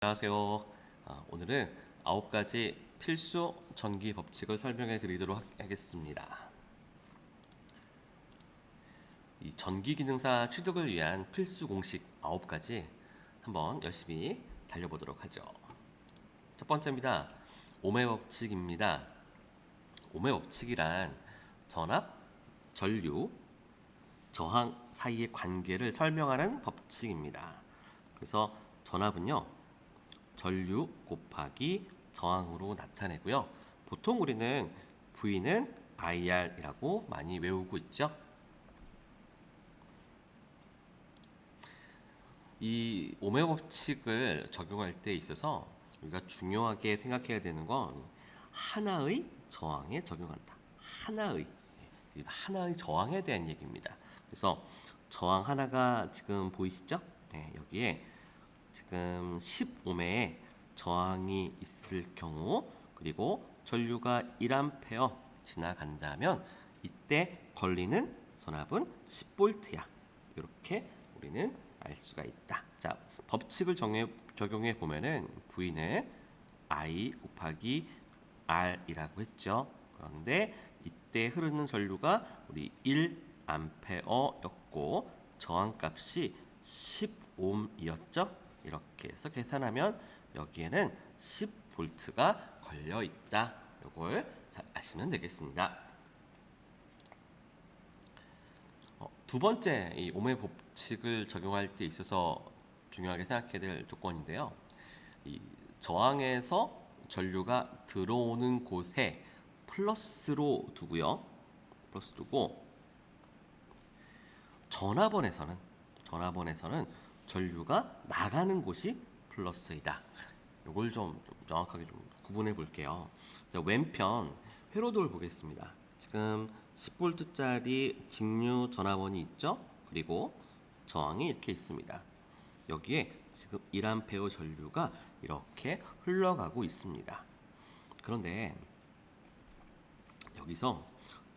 안녕하세요. 오늘은 9가지 필수 전기 법칙을 설명해 드리도록 하겠습니다. 이 전기 기능사 취득을 위한 필수 공식 9가지 한번 열심히 달려보도록 하죠. 첫 번째입니다. 오음의 법칙입니다. 오음의 법칙이란 전압, 전류, 저항 사이의 관계를 설명하는 법칙입니다. 그래서 전압은요, 전류 곱하기 저항으로 나타내고요. 보통 우리는 V는 IR이라고 많이 외우고 있죠. 이 오hm 법칙을 적용할 때 있어서 우리가 중요하게 생각해야 되는 건 하나의 저항에 적용한다. 하나의 저항에 대한 얘기입니다. 그래서 저항 하나가 지금 보이시죠? 네, 여기에 지금 10ohm의 저항이 있을 경우, 그리고 전류가 1A 지나간다면 이때 걸리는 전압은 10V야. 이렇게 우리는 알 수가 있다. 자, 법칙을 적용해 보면은 V는 I 곱하기 R이라고 했죠. 그런데 이때 흐르는 전류가 우리 1A였고 저항값이 10ohm이었죠. 이렇게 해서 계산하면 여기에는 10V가 걸려 있다. 요걸 잘 아시면 되겠습니다. 두 번째, 이 오음의 법칙을 적용할 때 있어서 중요하게 생각해야 될 조건인데요. 이 저항에서 전류가 들어오는 곳에 플러스로 두고요. 플러스 두고 전압원에서는 전류가 나가는 곳이 플러스이다. 이걸 좀 정확하게 좀 구분해 볼게요. 왼편 회로도를 보겠습니다. 지금 10V짜리 직류 전압원이 있죠. 그리고 저항이 이렇게 있습니다. 여기에 지금 1A 전류가 이렇게 흘러가고 있습니다. 그런데 여기서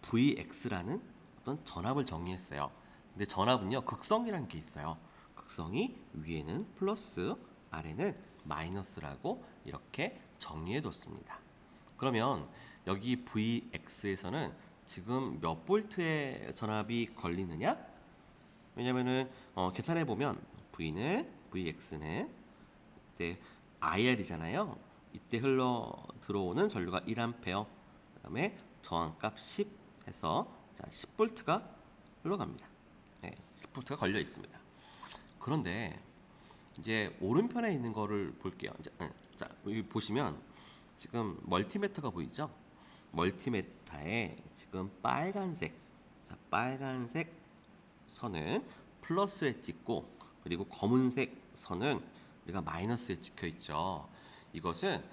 Vx라는 어떤 전압을 정의했어요. 근데 전압은요, 극성이라는 게 있어요. 극성이 위에는 플러스, 아래는 마이너스라고 이렇게 정의해 뒀습니다. 그러면 여기 Vx에서는 지금 몇 볼트의 전압이 걸리느냐? 왜냐면은 계산해 보면 Vx는 이때 IR이잖아요. 이때 흘러 들어오는 전류가 1A, 그다음에 저항값 10 해서 10V가 흘러갑니다. 네, 10V가 걸려 있습니다. 그런데 이제 오른편에 있는 거를 볼게요. 자, 여기 보시면 지금 멀티미터가 보이죠? 멀티미터에 지금 빨간색 선은 플러스에 찍고, 그리고 검은색 선은 우리가 마이너스에 찍혀 있죠. 이것은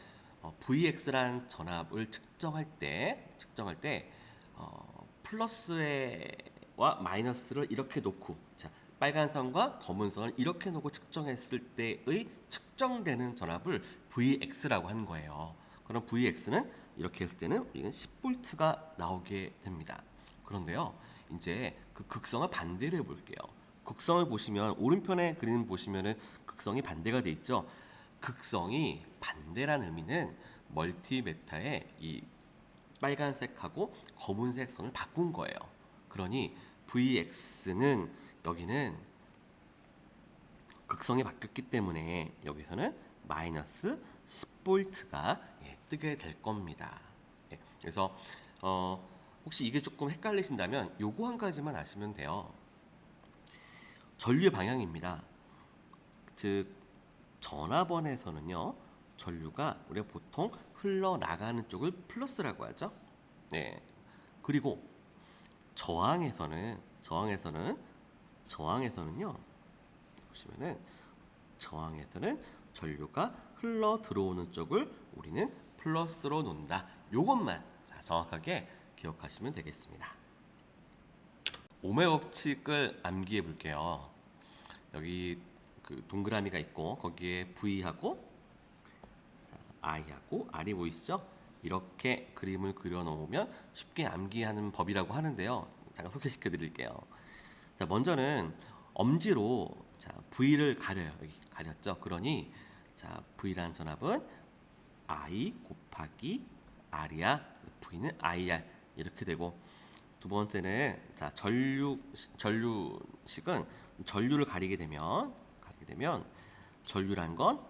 Vx라는 전압을 측정할 때 플러스와 마이너스를 이렇게 놓고, 자, 빨간 선과 검은 선을 이렇게 놓고 측정했을 때의 측정되는 전압을 Vx라고 하는 거예요. 그럼 Vx는 이렇게 했을 때는 우리는 10V가 나오게 됩니다. 그런데요, 이제 그 극성을 반대로 해볼게요. 극성을 보시면 오른편에 그림 보시면은 극성이 반대가 돼 있죠. 극성이 반대란 의미는 멀티메타의 이 빨간색하고 검은색 선을 바꾼 거예요. 그러니 Vx는 여기는 극성이 바뀌었기 때문에 여기서는 마이너스 10V가 뜨게 될 겁니다. 그래서 혹시 이게 조금 헷갈리신다면 요거 한 가지만 아시면 돼요. 전류의 방향입니다. 즉 전압원에서는요, 전류가 우리가 보통 흘러나가는 쪽을 플러스라고 하죠. 네. 그리고 저항에서는요, 보시면은 저항에서는 전류가 흘러 들어오는 쪽을 우리는 플러스로 놓는다. 요것만 정확하게 기억하시면 되겠습니다. 오음의 법칙을 암기해 볼게요. 여기 그 동그라미가 있고 거기에 V하고 I하고 R이 보이시죠? 이렇게 그림을 그려 놓으면 쉽게 암기하는 법이라고 하는데요. 잠깐 소개시켜 드릴게요. 자, 먼저는 엄지로 V를 가려요. 여기 가렸죠? 그러니 자, V라는 전압은 I 곱하기 R이야. V는 IR 이렇게 되고 두 번째는 자, 전류식은 전류를 가리게 되면 전류란 건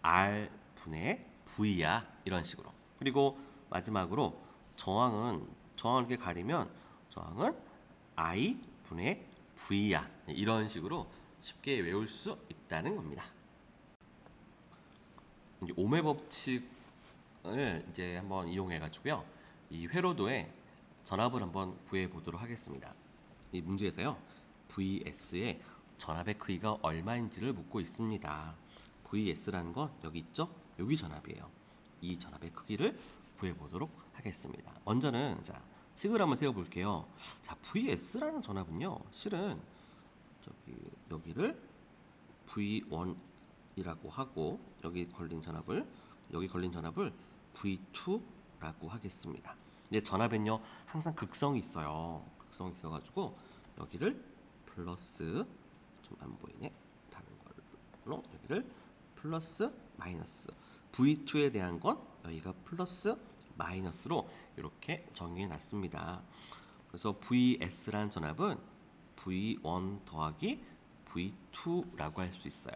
R 분의 V야. 이런 식으로. 그리고 마지막으로 저항을 이렇게 가리면 저항은 I 분의 V야. 이런 식으로 쉽게 외울 수 있다는 겁니다. 이제 오음의 법칙을 이제 한번 이용해 가지고요. 이 회로도의 전압을 한번 구해 보도록 하겠습니다. 이 문제에서요. VS의 전압의 크기가 얼마인지를 묻고 있습니다. VS라는 건 여기 있죠? 여기 전압이에요. 이 전압의 크기를 구해 보도록 하겠습니다. 먼저는 자, 식을 한번 세워 볼게요. 자, VS라는 전압은요. 실은 여기를 V1이라고 하고 여기 걸린 전압을 V2라고 하겠습니다. 근데 전압엔요 항상 극성이 있어요. 극성이 있어가지고 여기를 플러스 좀 안 보이네. 다른 걸로 여기를 플러스 마이너스 V2에 대한 건 여기가 플러스 마이너스로 이렇게 정의해 놨습니다. 그래서 VS라는 전압은 V1 더하기 V2라고 할 수 있어요.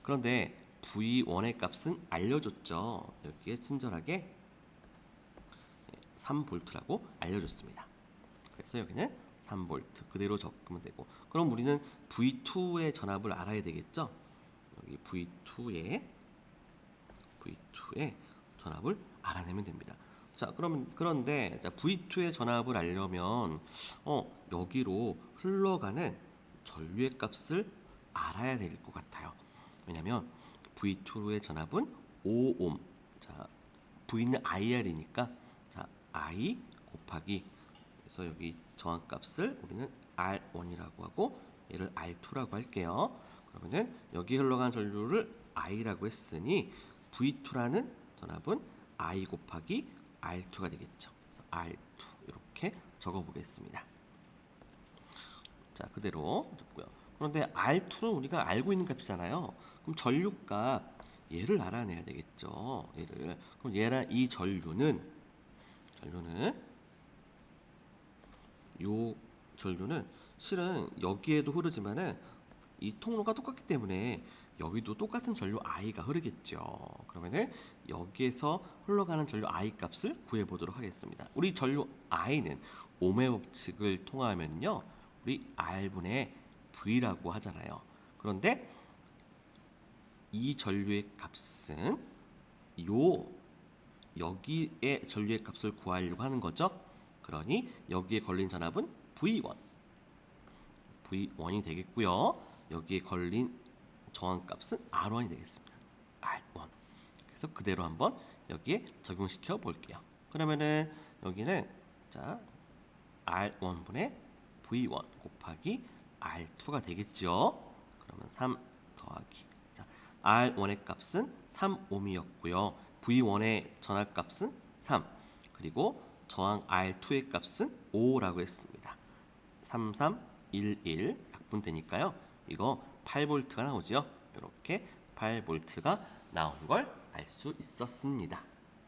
그런데 V1의 값은 알려줬죠. 여기에 친절하게 3V라고 알려줬습니다. 그래서 여기는 3V 그대로 적으면 되고, 그럼 우리는 V2의 전압을 알아야 되겠죠. 여기 V2의 전압을 알아내면 됩니다. 자, 그런데 자, V2의 전압을 알려면 여기로 흘러가는 전류의 값을 알아야 될 것 같아요. 왜냐면 V2의 전압은 5옴. 자, V는 IR이니까 자, I 곱하기 그래서 여기 저항값을 우리는 R1이라고 하고 얘를 R2라고 할게요. 그러면은 여기 흘러간 전류를 I라고 했으니 V2라는 전압은 I 곱하기 R2가 되겠죠. 그래서 R2 이렇게 적어 보겠습니다. 자, 그대로 적고요. 그런데 R2는 우리가 알고 있는 값이잖아요. 그럼 전류값 얘를 알아내야 되겠죠. 얘를. 그럼 얘랑 이 전류는 실은 여기에도 흐르지만은 이 통로가 똑같기 때문에 여기도 똑같은 전류 I가 흐르겠죠. 그러면은 여기에서 흘러가는 전류 I 값을 구해 보도록 하겠습니다. 우리 전류 I는 오음의 법칙을 통하면요, 우리 R분의 V라고 하잖아요. 그런데 이 전류의 값은 여기에 전류의 값을 구하려고 하는 거죠. 그러니 여기에 걸린 전압은 V1이 되겠고요. 여기에 걸린 저항값은 R1이 되겠습니다. R1. 그래서 그대로 한번 여기에 적용시켜 볼게요. 그러면은 여기는 자, R1분의 V1 곱하기 R2가 되겠죠. 그러면 3 더하기 자, R1의 값은 3옴이었고요. V1의 전압값은 3. 그리고 저항 R2의 값은 5라고 했습니다. 3311 약분되니까요. 이거 8V가 나오죠. 이렇게 8V가 나온 걸 알 수 있었습니다.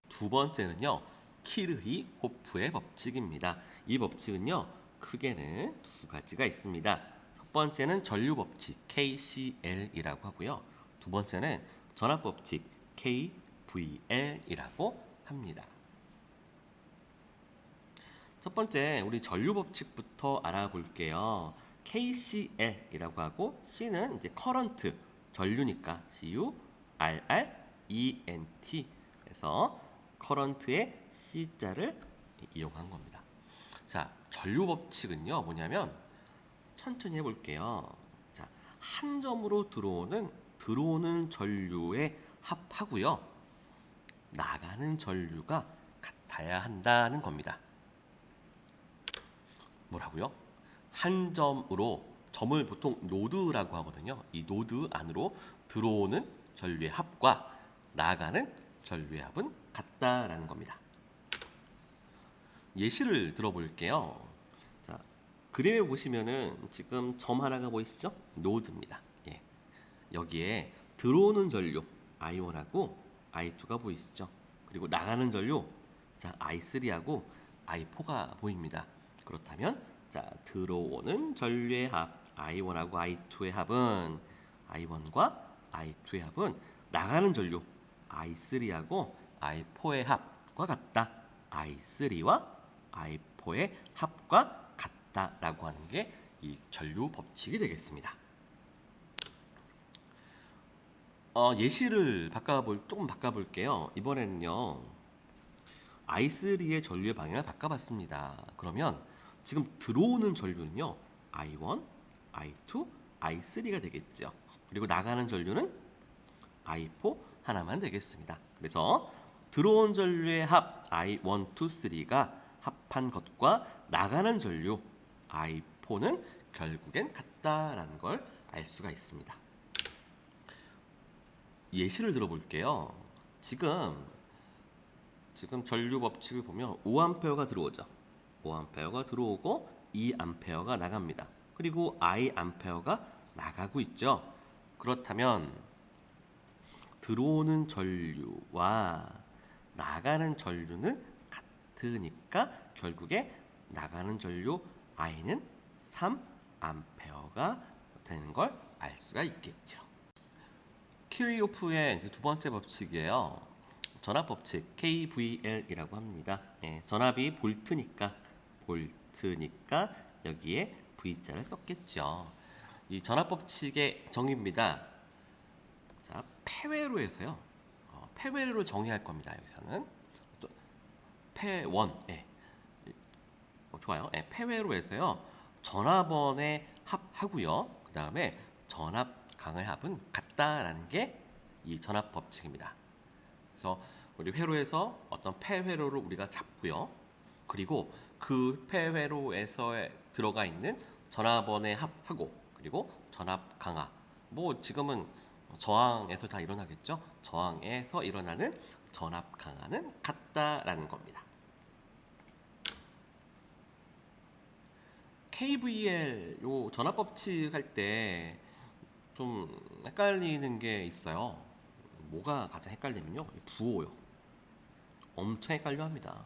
두 번째는요. 키르히호프의 법칙입니다. 이 법칙은요. 크게는 두 가지가 있습니다. 첫 번째는 전류 법칙 KCL이라고 하고요. 두 번째는 전압 법칙 KVL이라고 합니다. 첫 번째 우리 전류 법칙부터 알아볼게요. KCL이라고 하고 C는 이제 커런트 전류니까 CURRENT 그래서 커런트의 C자를 이용한 겁니다. 자, 전류 법칙은요 뭐냐면 천천히 해볼게요. 자, 한 점으로 들어오는 전류의 합하고요. 나가는 전류가 같아야 한다는 겁니다. 뭐라고요? 한 점을 보통 노드라고 하거든요. 이 노드 안으로 들어오는 전류의 합과 나가는 전류의 합은 같다라는 겁니다. 예시를 들어볼게요. 자, 그림에 보시면은 지금 점 하나가 보이시죠? 노드입니다. 예. 여기에 들어오는 전류 I1하고 I2가 보이시죠? 그리고 나가는 전류 자 I3하고 I4가 보입니다. 그렇다면 자 들어오는 전류의 합 I1하고 I2의 합은 I1과 I2의 합은 나가는 전류 I3하고 I4의 합과 같다. I3와 I4의 합과 같다라고 하는 게 이 전류 법칙이 되겠습니다. 예시를 조금 바꿔볼게요. 이번에는요. I3의 전류의 방향을 바꿔봤습니다. 그러면 지금 들어오는 전류는요. I1, I2, I3가 되겠죠. 그리고 나가는 전류는 I4 하나만 되겠습니다. 그래서 들어온 전류의 합 I1, 2, 3가 합한 것과 나가는 전류 I4는 결국엔 같다라는 걸 알 수가 있습니다. 예시를 들어볼게요. 지금 전류 법칙을 보면 5A가 들어오죠. 5A가 들어오고 2A가 나갑니다. 그리고 IA가 나가고 있죠. 그렇다면 들어오는 전류와 나가는 전류는 같으니까 결국에 나가는 전류 I는 3A가 되는 걸 알 수가 있겠죠. 키르호프의 두 번째 법칙이에요. 전압 법칙 KVL이라고 합니다. 전압이 볼트니까 여기에 V자를 썼겠죠. 이 전압 법칙의 정의입니다. 자, 폐회로에서요. 폐회로를 정의할 겁니다. 여기서는 폐원. 좋아요. 폐회로에서요. 전압원의 합하고요. 그 다음에 전압 강의 합은 같다라는 게 이 전압 법칙입니다. 그래서 우리 회로에서 어떤 폐회로를 우리가 잡고요. 그리고 그 폐회로에서 들어가 있는 전압원의 합하고 그리고 전압 강하. 뭐 지금은 저항에서 다 일어나겠죠. 저항에서 일어나는 전압 강하는 같다라는 겁니다. KVL 요 전압 법칙 할 때 좀 헷갈리는 게 있어요. 뭐가 가장 헷갈리면요, 부호요. 엄청 헷갈려합니다.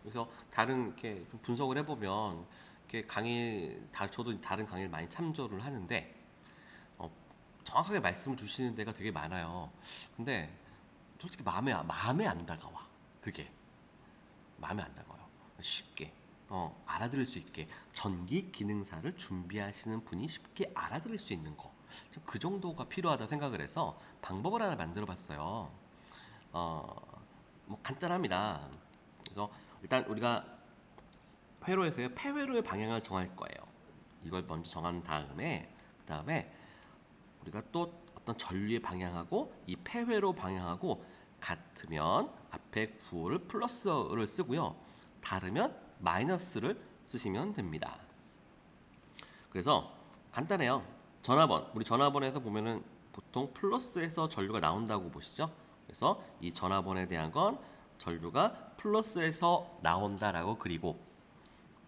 그래서 다른 이렇게 좀 분석을 해보면 이렇게 저도 다른 강의를 많이 참조를 하는데 정확하게 말씀을 주시는 데가 되게 많아요. 근데 솔직히 마음에 안 다가와. 그게 마음에 안 다가와요. 쉽게 알아들을 수 있게 전기 기능사를 준비하시는 분이 쉽게 알아들을 수 있는 거. 그 정도가 필요하다 생각을 해서 방법을 하나 만들어 봤어요. 뭐 간단합니다. 그래서 일단 우리가 회로에서요, 폐회로의 방향을 정할 거예요. 이걸 먼저 정한 다음에 그 다음에 우리가 또 어떤 전류의 방향하고 이 폐회로 방향하고 같으면 앞에 구호를 플러스를 쓰고요. 다르면 마이너스를 쓰시면 됩니다. 그래서 간단해요. 전압원, 우리 전압원에서 보면은 보통 플러스에서 전류가 나온다고 보시죠. 그래서 이 전압원에 대한 건 전류가 플러스에서 나온다라고 그리고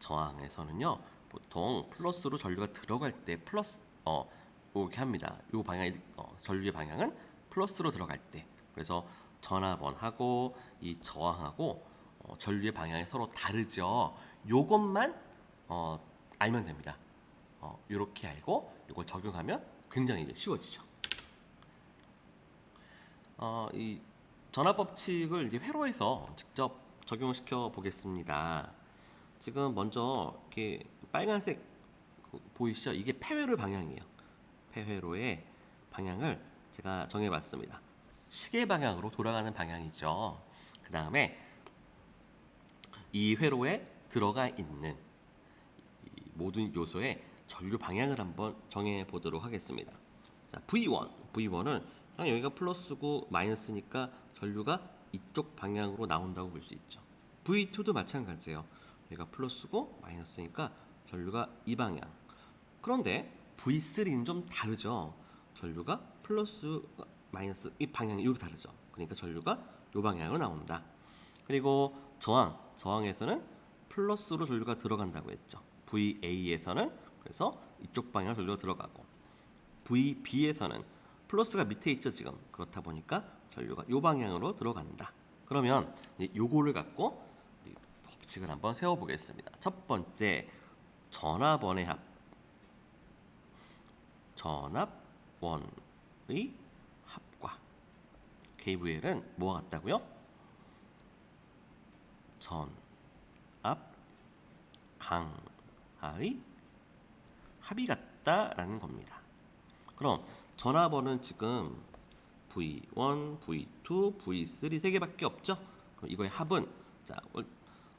저항에서는요 보통 플러스로 전류가 들어갈 때 플러스 이렇게 합니다. 이 방향 전류의 방향은 플러스로 들어갈 때 그래서 전압원하고 이 저항하고 전류의 방향이 서로 다르죠. 요것만 알면 됩니다. 이렇게 알고 이걸 적용하면 굉장히 이제 쉬워지죠. 이 전압 법칙을 이제 회로에서 직접 적용시켜 보겠습니다. 지금 먼저 이렇게 빨간색 보이시죠? 이게 폐회로 방향이에요. 폐회로의 방향을 제가 정해봤습니다. 시계 방향으로 돌아가는 방향이죠. 그 다음에 이 회로에 들어가 있는 이 모든 요소의 전류 방향을 한번 정해 보도록 하겠습니다. 자, V1은 그냥 여기가 플러스고 마이너스니까 전류가 이쪽 방향으로 나온다고 볼 수 있죠. V2도 마찬가지예요. 여기가 플러스고 마이너스니까 전류가 이 방향. 그런데 V3는 좀 다르죠. 전류가 플러스 마이너스 이 방향이 이렇게 다르죠. 그러니까 전류가 이 방향으로 나온다. 그리고 저항에서는 플러스로 전류가 들어간다고 했죠. VA에서는 그래서 이쪽 방향 전류가 들어가고 VB에서는 플러스가 밑에 있죠 지금. 그렇다 보니까 전류가 요 방향으로 들어간다. 그러면 요거를 갖고 우리 법칙을 한번 세워보겠습니다. 첫 번째, 전압원의 합. 전압원의 합과 KVL은 뭐가 같다고요? 전압 강하의 합이 같다라는 겁니다. 그럼 전압원은 지금 V1, V2, V3 세 개밖에 없죠? 그럼 이거의 합은 자,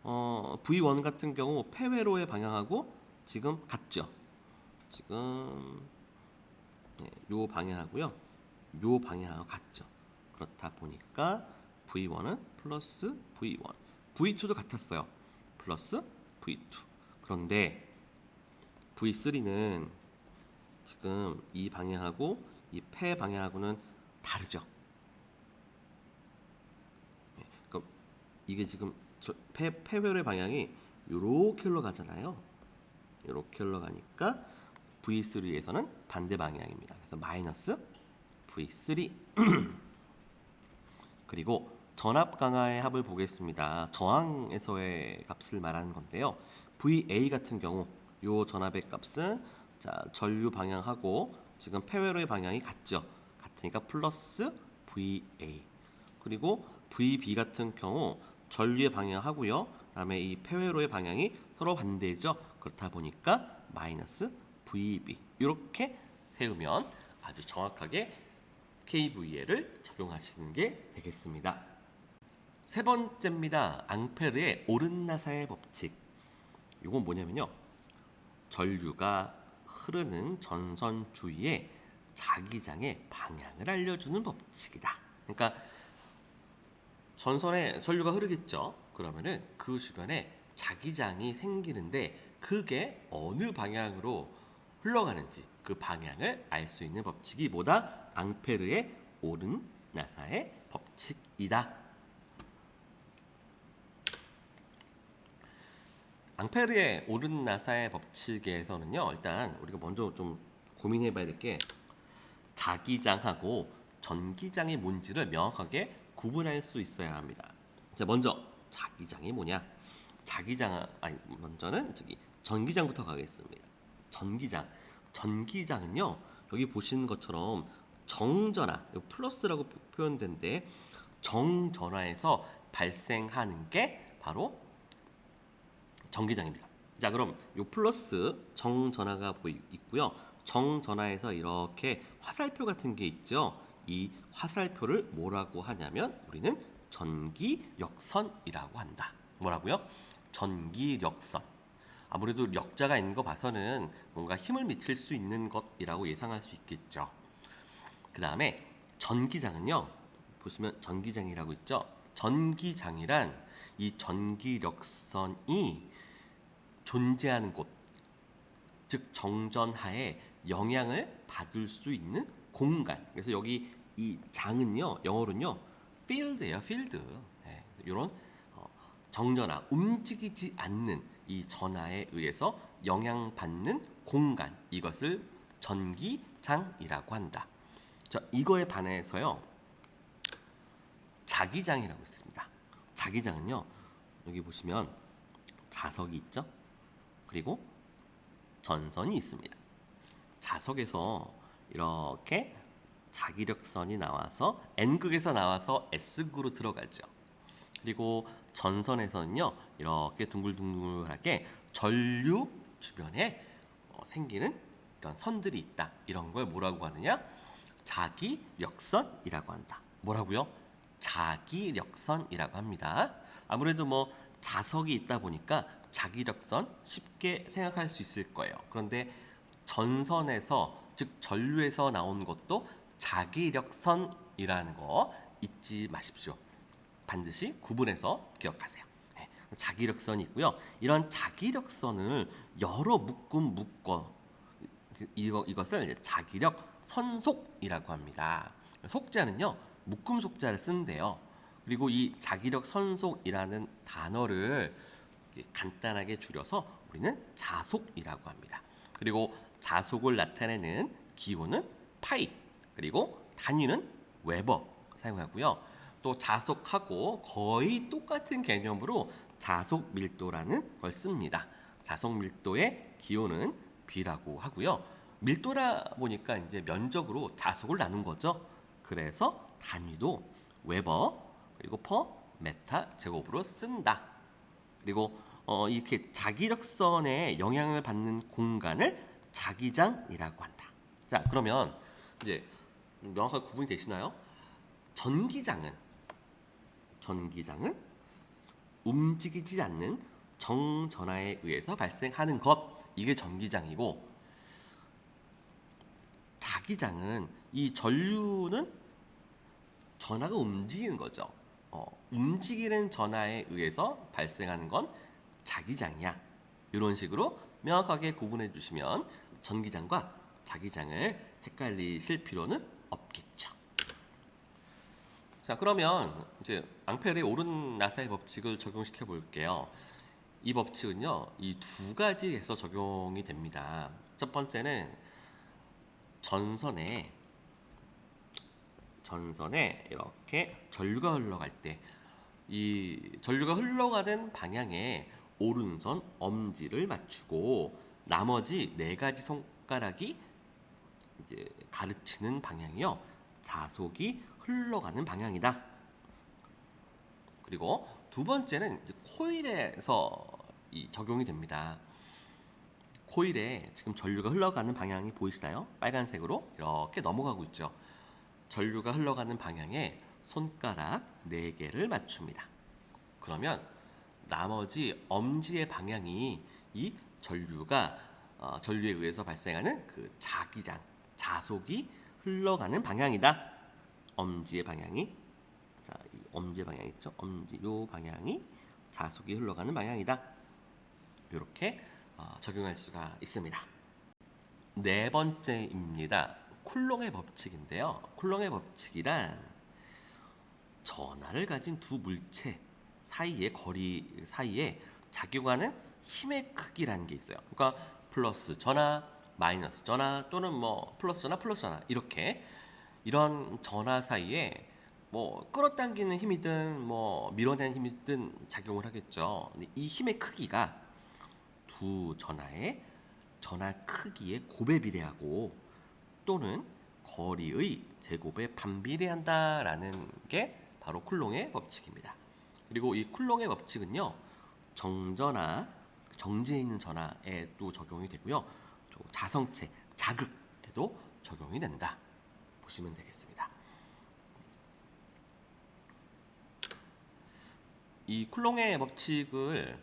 V1 같은 경우 폐회로의 방향하고 지금 같죠? 지금 요 방향하고요. 요 방향하고 같죠. 그렇다 보니까 V1은 플러스 V1, V2도 같았어요. 플러스 V2. 그런데 V3는 지금 이 방향하고 이 폐 방향하고는 다르죠. 그러니까 이게 지금 폐회로의 방향이 요렇게 흘러가잖아요. 요렇게 흘러가니까 V3에서는 반대 방향입니다. 그래서 마이너스 V3. 그리고 전압 강하의 합을 보겠습니다. 저항에서의 값을 말하는 건데요. VA 같은 경우 요 전압의 값은 자, 전류 방향하고 지금 폐회로의 방향이 같죠. 같으니까 플러스 VA. 그리고 VB 같은 경우 전류의 방향하고요. 그다음에 이 폐회로의 방향이 서로 반대죠. 그렇다 보니까 마이너스 VB. 이렇게 세우면 아주 정확하게 KVL을 적용하시는 게 되겠습니다. 세 번째입니다. 앙페르의 오른나사의 법칙. 이건 뭐냐면요. 전류가 흐르는 전선 주위에 자기장의 방향을 알려주는 법칙이다. 그러니까 전선에 전류가 흐르겠죠. 그러면은 그 주변에 자기장이 생기는데 그게 어느 방향으로 흘러가는지 그 방향을 알 수 있는 법칙이 뭐다? 앙페르의 오른나사의 법칙이다. 앙페르의 오른나사의 법칙에서는요. 일단 우리가 먼저 좀 고민해봐야 될 게 자기장하고 전기장이 뭔지를 명확하게 구분할 수 있어야 합니다. 자, 먼저 자기장이 뭐냐? 먼저는 전기장부터 가겠습니다. 전기장은요. 여기 보시는 것처럼 정전화, 플러스라고 표현된데 정전화에서 발생하는 게 바로 전기장입니다. 자, 그럼 요 플러스 정전화가 있고요. 정전화에서 이렇게 화살표 같은 게 있죠. 이 화살표를 뭐라고 하냐면 우리는 전기력선이라고 한다. 뭐라고요? 전기력선. 아무래도 역자가 있는 거 봐서는 뭔가 힘을 미칠 수 있는 것이라고 예상할 수 있겠죠. 그 다음에 전기장은요. 보시면 전기장이라고 있죠. 전기장이란 이 전기력선이 존재하는 곳, 즉 정전하에 영향을 받을 수 있는 공간. 그래서 여기 이 장은요, 영어로는요, field예요, field. 네, 이런 정전하, 움직이지 않는 이 전하에 의해서 영향받는 공간, 이것을 전기장이라고 한다. 자, 이거에 반해서요, 자기장이라고 있습니다. 자기장은요, 여기 보시면 자석이 있죠? 그리고 전선이 있습니다. 자석에서 이렇게 자기력선이 나와서 N극에서 나와서 S극으로 들어가죠. 그리고 전선에서는요, 이렇게 둥글둥글하게 전류 주변에 생기는 이런 선들이 있다. 이런 걸 뭐라고 하느냐? 자기력선이라고 한다. 뭐라고요? 자기력선이라고 합니다. 아무래도 뭐 자석이 있다 보니까 자기력선 쉽게 생각할 수 있을 거예요. 그런데 전선에서 즉 전류에서 나온 것도 자기력선이라는 거 잊지 마십시오. 반드시 구분해서 기억하세요. 네, 자기력선이 있고요. 이런 자기력선을 여러 묶어 이것을 자기력 선속이라고 합니다. 속자는요 묶음 속자를 쓴대요. 그리고 이 자기력 선속이라는 단어를 간단하게 줄여서 우리는 자속이라고 합니다. 그리고 자속을 나타내는 기호는 파이, 그리고 단위는 웨버 사용하고요. 또 자속하고 거의 똑같은 개념으로 자속 밀도라는 걸 씁니다. 자속 밀도의 기호는 B라고 하고요. 밀도라 보니까 이제 면적으로 자속을 나눈 거죠. 그래서 단위도 웨버 그리고 퍼 메타 제곱으로 쓴다. 그리고 이렇게 자기력선에 영향을 받는 공간을 자기장이라고 한다. 자, 그러면 이제 명확하게 구분이 되시나요? 전기장은 움직이지 않는 정전하에 의해서 발생하는 것, 이게 전기장이고, 자기장은 이 전류는 전하가 움직이는 거죠. 움직이는 전하에 의해서 발생하는 건 자기장이야. 이런 식으로 명확하게 구분해 주시면 전기장과 자기장을 헷갈리실 필요는 없겠죠. 자, 그러면 이제 앙페르의 오른 나사의 법칙을 적용시켜 볼게요. 이 법칙은요, 이 두 가지에서 적용이 됩니다. 첫 번째는 전선에 이렇게 전류가 흘러갈 때 이 전류가 흘러가는 방향에 오른손 엄지를 맞추고 나머지 네 가지 손가락이 이제 가르치는 방향이요. 자속이 흘러가는 방향이다. 그리고 두 번째는 이제 코일에서 적용이 됩니다. 코일에 지금 전류가 흘러가는 방향이 보이시나요? 빨간색으로 이렇게 넘어가고 있죠. 전류가 흘러가는 방향에 손가락 4개를 맞춥니다. 그러면 나머지 엄지의 방향이 이 전류에 의해서 발생하는 그 자기장, 자속이 흘러가는 방향이다. 엄지의 방향이 이 엄지의 방향 있죠? 요 방향이 자속이 흘러가는 방향이다. 이렇게 적용할 수가 있습니다. 네 번째입니다. 쿨롱의 법칙인데요. 쿨롱의 법칙이란 전하를 가진 두 물체 사이의 거리 사이에 작용하는 힘의 크기라는 게 있어요. 그러니까 플러스 전하, 마이너스 전하 또는 뭐 플러스 전하 이렇게 이런 전하 사이에 뭐 끌어당기는 힘이든 뭐 밀어내는 힘이든 작용을 하겠죠. 근데 이 힘의 크기가 두 전하의 전하 크기의 곱에 비례하고 또는 거리의 제곱에 반비례한다라는 게 바로 쿨롱의 법칙입니다. 그리고 이 쿨롱의 법칙은요, 정지에 있는 전하에도 적용이 되고요, 또 자성체, 자극에도 적용이 된다. 보시면 되겠습니다. 이 쿨롱의 법칙을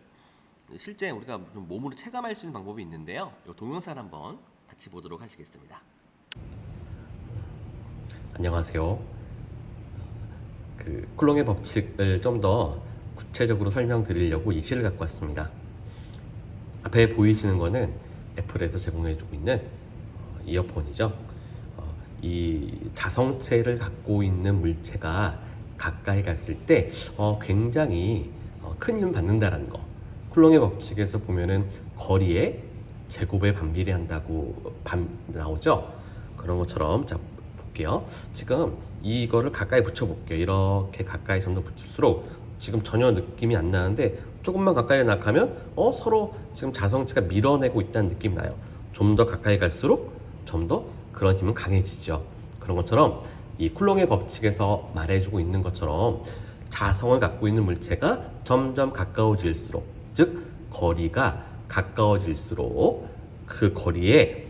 실제 우리가 좀 몸으로 체감할 수 있는 방법이 있는데요. 이 동영상 한번 같이 보도록 하시겠습니다. 안녕하세요. 쿨롱의 법칙을 좀 더 구체적으로 설명드리려고 이 시를 갖고 왔습니다. 앞에 보이시는 거는 애플에서 제공해주고 있는 이어폰이죠. 이 자성체를 갖고 있는 물체가 가까이 갔을 때 굉장히 큰 힘을 받는다라는 거. 쿨롱의 법칙에서 보면은 거리에 제곱에 반비례한다고 나오죠. 그런 것처럼 자 볼게요. 지금 이거를 가까이 붙여볼게요. 이렇게 가까이 점점 붙일수록 지금 전혀 느낌이 안 나는데 조금만 가까이 나가면 서로 지금 자성체가 밀어내고 있다는 느낌이 나요. 좀 더 가까이 갈수록 좀 더 그런 힘은 강해지죠. 그런 것처럼 이 쿨롱의 법칙에서 말해주고 있는 것처럼 자성을 갖고 있는 물체가 점점 가까워질수록, 즉 거리가 가까워질수록 그 거리에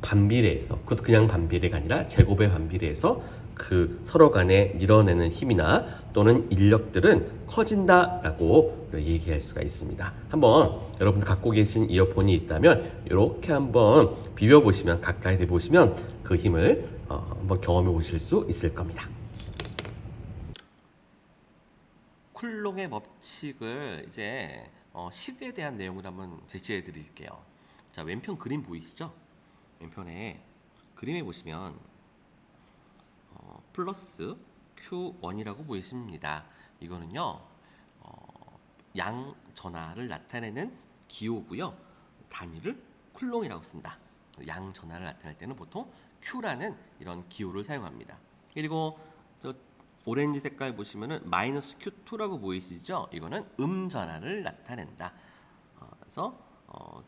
반비례해서, 그것도 그냥 반비례가 아니라 제곱의 반비례해서 그 서로 간에 밀어내는 힘이나 또는 인력들은 커진다라고 얘기할 수가 있습니다. 한번 여러분 갖고 계신 이어폰이 있다면 이렇게 한번 비벼보시면, 가까이 대보시면 그 힘을 한번 경험해 보실 수 있을 겁니다. 쿨롱의 법칙을 이제 식에 대한 내용을 한번 제시해 드릴게요. 자, 왼편 그림 보이시죠? 왼편에 그림에 보시면 플러스 Q1이라고 보이십니다. 이거는요, 양 전하를 나타내는 기호고요. 단위를 쿨롱이라고 씁니다. 양 전하를 나타낼 때는 보통 Q라는 이런 기호를 사용합니다. 그리고 저 오렌지 색깔 보시면은 마이너스 Q2라고 보이시죠? 이거는 전화를 나타낸다. 그래서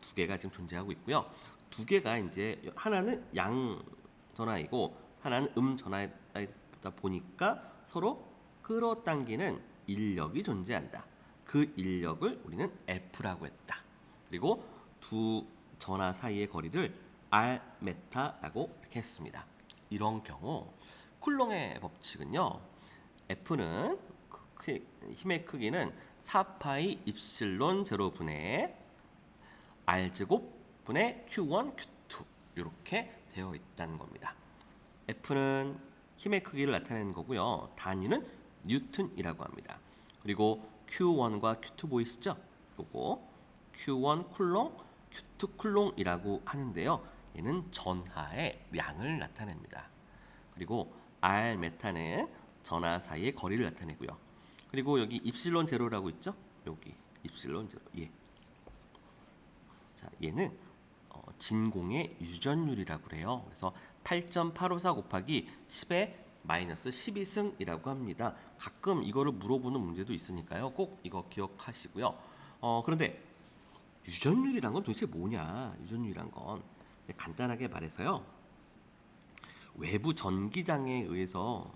두 개가 지금 존재하고 있고요. 두 개가 이제 하나는 양 전화이고 하나는 전화이다 보니까 서로 끌어당기는 인력이 존재한다. 그 인력을 우리는 F라고 했다. 그리고 두 전화 사이의 거리를 R 메타라고 이렇게 했습니다. 이런 경우 쿨롱의 법칙은요. F는 힘의 크기는 4파이 입실론 제로분의 R 제곱분의 Q1, Q2 이렇게 되어 있다는 겁니다. F는 힘의 크기를 나타내는 거고요. 단위는 뉴턴이라고 합니다. 그리고 Q1과 Q2 보이시죠? 요거 Q1 쿨롱, Q2 쿨롱이라고 하는데요. 얘는 전하의 양을 나타냅니다. 그리고 R 메타는 전하 사이의 거리를 나타내고요. 그리고 여기 입실론 제로라고 있죠? 여기 입실론 제로. 예. 자, 얘는 진공의 유전율이라고 그래요. 그래서 8.854 곱하기 10의 마이너스 12승이라고 합니다. 가끔 이거를 물어보는 문제도 있으니까요. 꼭 이거 기억하시고요. 그런데 유전율이란 건 도대체 뭐냐? 유전율이란 건 간단하게 말해서요. 외부 전기장에 의해서요.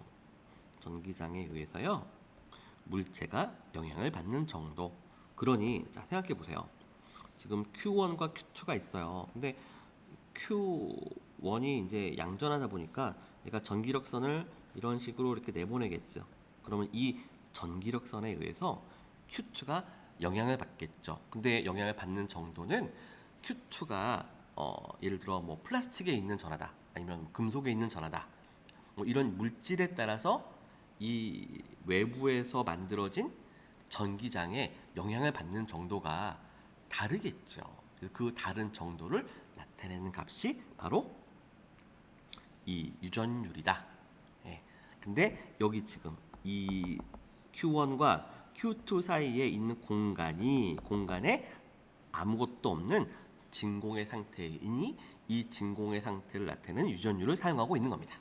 물체가 영향을 받는 정도. 그러니 자, 생각해 보세요. 지금 Q1과 Q2가 있어요. 근데 Q1이 이제 양전하다 보니까 얘가 전기력선을 이런 식으로 이렇게 내보내겠죠. 그러면 이 전기력선에 의해서 Q2가 영향을 받겠죠. 근데 영향을 받는 정도는 Q2가 예를 들어 뭐 플라스틱에 있는 전하다, 아니면 금속에 있는 전하다, 뭐 이런 물질에 따라서 이 외부에서 만들어진 전기장에 영향을 받는 정도가 다르겠죠. 그 다른 정도를 나타내는 값이 바로 이 유전율이다. 예. 근데 여기 지금 이 Q1과 Q2 사이에 있는 공간에 아무것도 없는 진공의 상태이니 이 진공의 상태를 나타내는 유전율을 사용하고 있는 겁니다.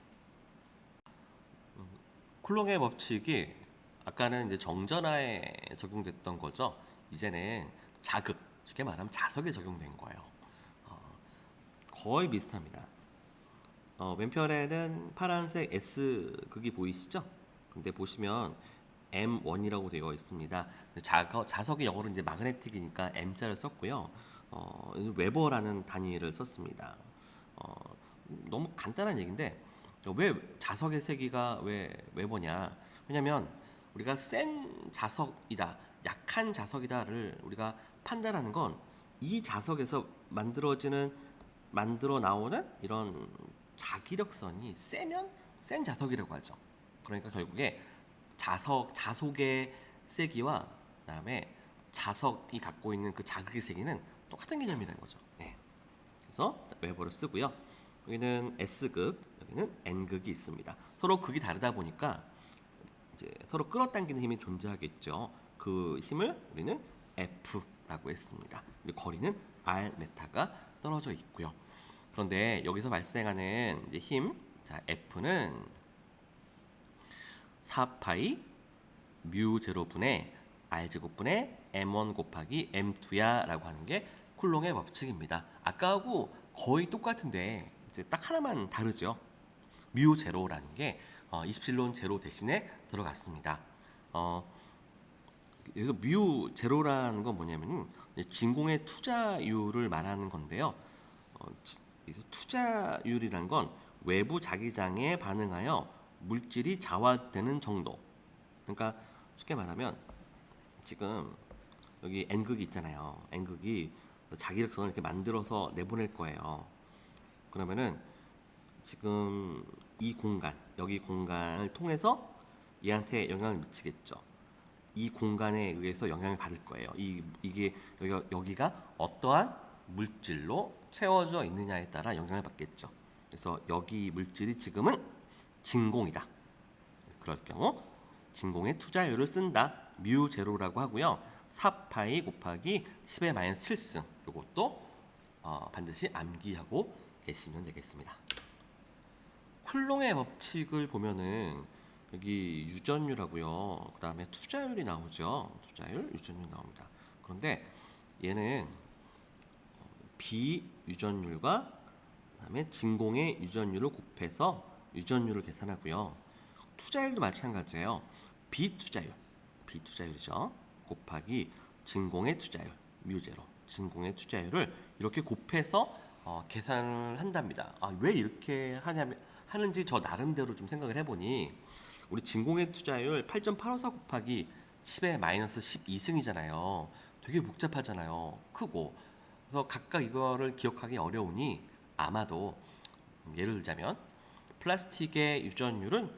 쿨롱의 법칙이 아까는 이제 정전하에 적용됐던 거죠. 이제는 자극, 쉽게 말하면 자석에 적용된 거예요. 거의 비슷합니다. 왼편에는 파란색 S극이 보이시죠? 근데 보시면 M1이라고 되어 있습니다. 자석의 영어로 이제 마그네틱이니까 M자를 썼고요. 웨버라는 단위를 썼습니다. 너무 간단한 얘기인데 왜 자석의 세기가 왜 웨버냐? 왜냐면 우리가 센 자석이다, 약한 자석이다를 우리가 판단하는 건 이 자석에서 만들어 나오는 이런 자기력선이 세면 센 자석이라고 하죠. 그러니까 결국에 자석의 세기와 그다음에 자석이 갖고 있는 그 자극의 세기는 똑같은 개념이라는 거죠. 네. 그래서 웨버를 쓰고요. 여기는 S극, 여기는 N극이 있습니다. 서로 극이 다르다 보니까 이제 서로 끌어당기는 힘이 존재하겠죠. 그 힘을 우리는 F라고 했습니다. 그리고 거리는 R 메타가 떨어져 있고요. 그런데 여기서 발생하는 이제 힘, 자 F는 4파이 뮤 제로분의 R 제곱분의 M1 곱하기 M2야라고 하는 게 쿨롱의 법칙입니다. 아까하고 거의 똑같은데 이제 딱 하나만 다르죠. 뮤 제로라는 게 이십실론 제로 대신에 들어갔습니다. 여기서 뮤 제로라는 건 뭐냐면 진공의 투자율을 말하는 건데요. 투자율이란 건 외부 자기장에 반응하여 물질이 자화되는 정도. 그러니까 쉽게 말하면 지금 여기 N극이 있잖아요. N극이 자기력선을 이렇게 만들어서 내보낼 거예요. 그러면은 지금 여기 공간을 통해서 얘한테 영향을 미치겠죠. 이 공간에 의해서 영향을 받을 거예요. 이게 여기가 어떠한 물질로 채워져 있느냐에 따라 영향을 받겠죠. 그래서 여기 물질이 지금은 진공이다. 그럴 경우 진공의 투자율을 쓴다. 뮤 제로라고 하고요. 4파이 곱하기 10의 마이너스 7승. 이것도 반드시 암기하고 계시면 되겠습니다. 쿨롱의 법칙을 보면은 여기 유전율하고요. 그다음에 투자율이 나오죠. 투자율, 유전율 나옵니다. 그런데 얘는 비유전율과 그다음에 진공의 유전율을 곱해서 유전율을 계산하고요. 투자율도 마찬가지예요. 비투자율이죠. 곱하기 진공의 투자율, 뮤제로. 진공의 투자율을 이렇게 곱해서 계산을 한답니다. 왜 이렇게 하는지 저 나름대로 좀 생각을 해보니 우리 진공의 투자율 8.854 곱하기 10의 마이너스 12승이잖아요. 되게 복잡하잖아요. 크고. 그래서 각각 이거를 기억하기 어려우니 아마도 예를 들자면 플라스틱의 유전율은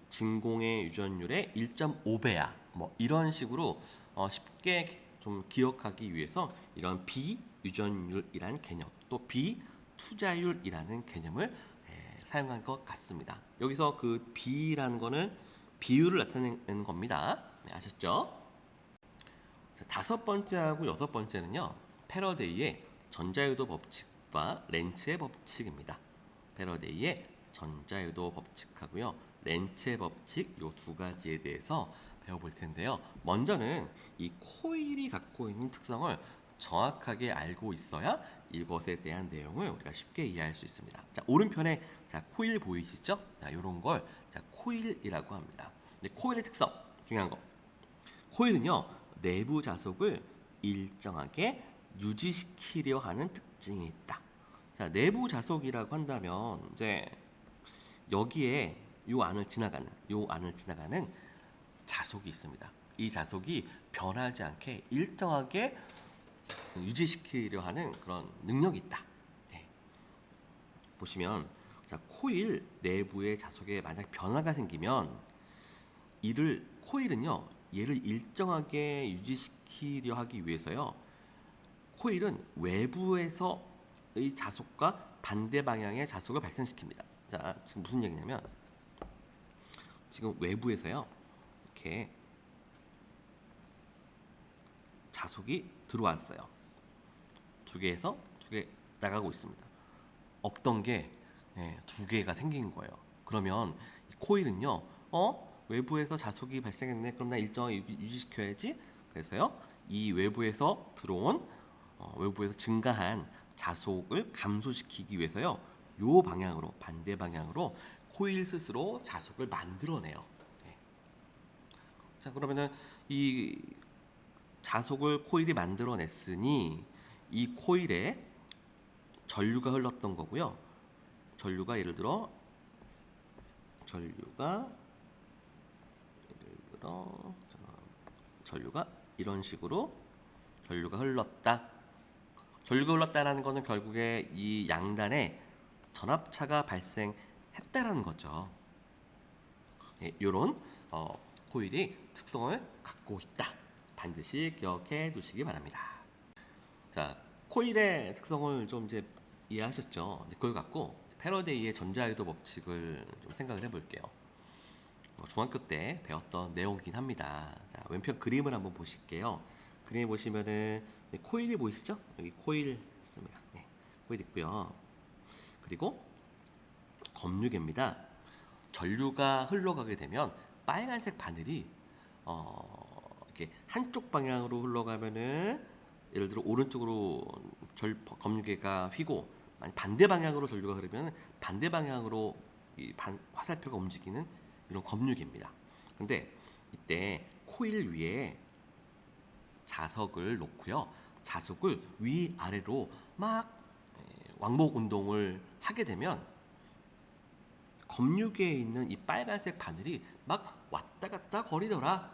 진공의 유전율의 1.5배야. 뭐 이런 식으로 쉽게 좀 기억하기 위해서 이런 비유전율이라는 개념, 또 비투자율이라는 개념을 사용한 것 같습니다. 여기서 그 B라는 거는 비율을 나타내는 겁니다. 네, 아셨죠? 자, 다섯 번째하고 여섯 번째는요. 패러데이의 전자유도 법칙과 렌츠의 법칙입니다. 패러데이의 전자유도 법칙하고요. 렌츠의 법칙 이 두 가지에 대해서 배워볼 텐데요. 먼저는 이 코일이 갖고 있는 특성을 정확하게 알고 있어야 이것에 대한 내용을 우리가 쉽게 이해할 수 있습니다. 자, 오른편에 자, 코일 보이시죠? 자, 이런 걸 자, 코일이라고 합니다. 근데 코일의 특성 중요한 거. 코일은요 내부 자속을 일정하게 유지시키려 하는 특징이 있다. 자, 내부 자속이라고 한다면 이제 여기에 요 안을 지나가는 자속이 있습니다. 이 자속이 변하지 않게 일정하게 유지시키려 하는 그런 능력이 있다. 네. 보시면 자, 코일 내부의 자속에 만약 변화가 생기면 코일은요 얘를 일정하게 유지시키려 하기 위해서요 코일은 외부에서의 자속과 반대 방향의 자속을 발생시킵니다. 자, 지금 무슨 얘기냐면 지금 외부에서요 이렇게 자속이 들어왔어요. 두 개에서 두 개 나가고 있습니다. 없던 게 두 개가 생긴 거예요. 그러면 이 코일은요, 외부에서 자속이 발생했네. 그럼 나 일정하게 유지시켜야지. 그래서요, 이 외부에서 들어온 외부에서 증가한 자속을 감소시키기 위해서요, 요 방향으로 반대 방향으로 코일 스스로 자속을 만들어내요. 네. 자, 그러면은 이 자속을 코일이 만들어냈으니 이 코일에 전류가 흘렀던 거고요. 전류가 예를 들어 전류가 이런 식으로 전류가 흘렀다. 전류가 흘렀다라는 거는 결국에 이 양단에 전압차가 발생했다라는 거죠. 이런 코일이 특성을 갖고 있다. 반드시 기억해 두시기 바랍니다. 자, 코일의 특성을 좀 이제 이해하셨죠? 그걸 갖고 패러데이의 전자유도 법칙을 좀 생각을 해볼게요. 중학교 때 배웠던 내용이긴 합니다. 자, 왼편 그림을 한번 보실게요. 그림 보시면은 코일이 보이시죠? 여기 코일 있습니다. 네, 코일 있고요. 그리고 검유계입니다. 전류가 흘러가게 되면 빨간색 바늘이 이렇게 한쪽 방향으로 흘러가면은 예를 들어 오른쪽으로 검유계가 휘고 반대 방향으로 전류가 흐르면 반대 방향으로 이 화살표가 움직이는 이런 검유계입니다. 근데 이때 코일 위에 자석을 놓고요. 자석을 위아래로 막 왕복 운동을 하게 되면 검유계에 있는 이 빨간색 바늘이 막 왔다 갔다 거리더라.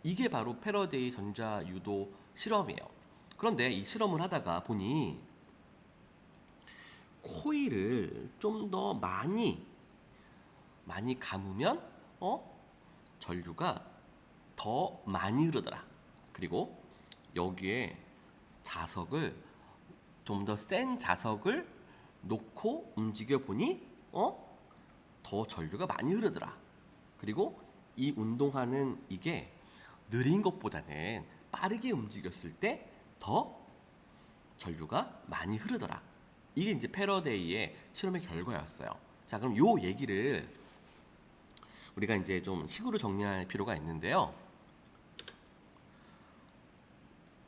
이게 바로 패러데이 전자유도 실험이에요. 그런데 이 실험을 하다가 보니 코일을 좀 더 많이 감으면 전류가 더 많이 흐르더라. 그리고 여기에 자석을 좀 더 센 자석을 놓고 움직여 보니 더 전류가 많이 흐르더라. 그리고 이 운동하는 이게 느린 것보다는 빠르게 움직였을 때 더 전류가 많이 흐르더라. 이게 이제 패러데이의 실험의 결과였어요. 자, 그럼 요 얘기를 우리가 이제 좀 식으로 정리할 필요가 있는데요.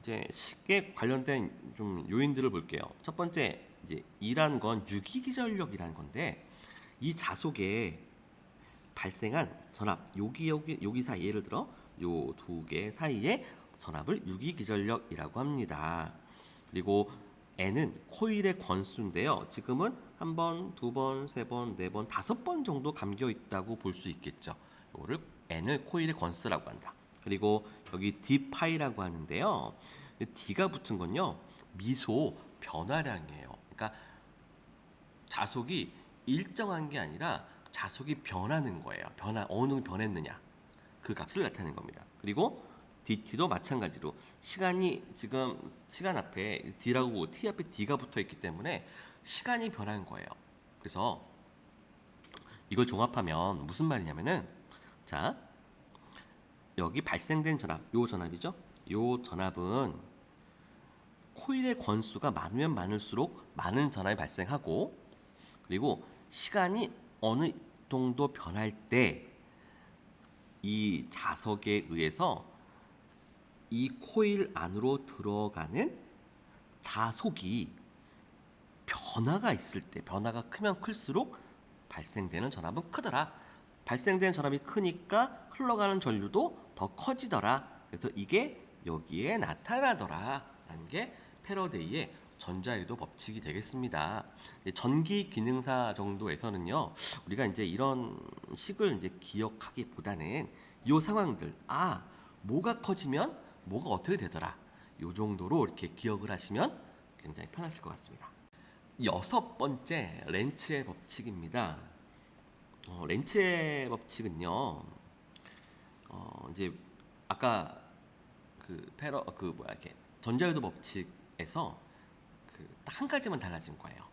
이제 식에 관련된 좀 요인들을 볼게요. 첫 번째, 이제 이란 건 유기기전력이라는 건데 이 자속에 발생한 전압, 여기 사이 예를 들어 요 두 개 사이의 전압을 유기기전력이라고 합니다. 그리고 N은 코일의 권수인데요. 지금은 한 번, 두 번, 세 번, 네 번, 다섯 번 정도 감겨 있다고 볼 수 있겠죠. 이거를 N을 코일의 권수라고 한다. 그리고 여기 d파이라고 하는데요. D가 붙은 건요. 미소 변화량이에요. 그러니까 자속이 일정한 게 아니라 자속이 변하는 거예요. 어느 정도 변했느냐. 그 값을 나타내는 겁니다. 그리고 dt도 마찬가지로 지금 시간 앞에 d라고 t 앞에 d가 붙어 있기 때문에 시간이 변한 거예요. 그래서 이걸 종합하면 무슨 말이냐면은 자, 여기 발생된 전압, 요 전압이죠? 요 전압은 코일의 권수가 많으면 많을수록 많은 전압이 발생하고 그리고 시간이 어느 정도 변할 때 이 자석에 의해서 이 코일 안으로 들어가는 자속이 변화가 있을 때 변화가 크면 클수록 발생되는 전압은 크더라. 발생된 전압이 크니까 흘러가는 전류도 더 커지더라. 그래서 이게 여기에 나타나더라 라는 게 패러데이의 전자유도 법칙이 되겠습니다. 전기 기능사 정도에서는요, 우리가 이제 이런 식을 이제 기억하기보다는 이 상황들, 뭐가 커지면 뭐가 어떻게 되더라. 이 정도로 이렇게 기억을 하시면 굉장히 편하실 것 같습니다. 여섯 번째, 렌츠의 법칙입니다. 렌츠의 법칙은요, 이제 아까 이렇게 전자유도 법칙에서 딱 한 가지만 달라진 거예요.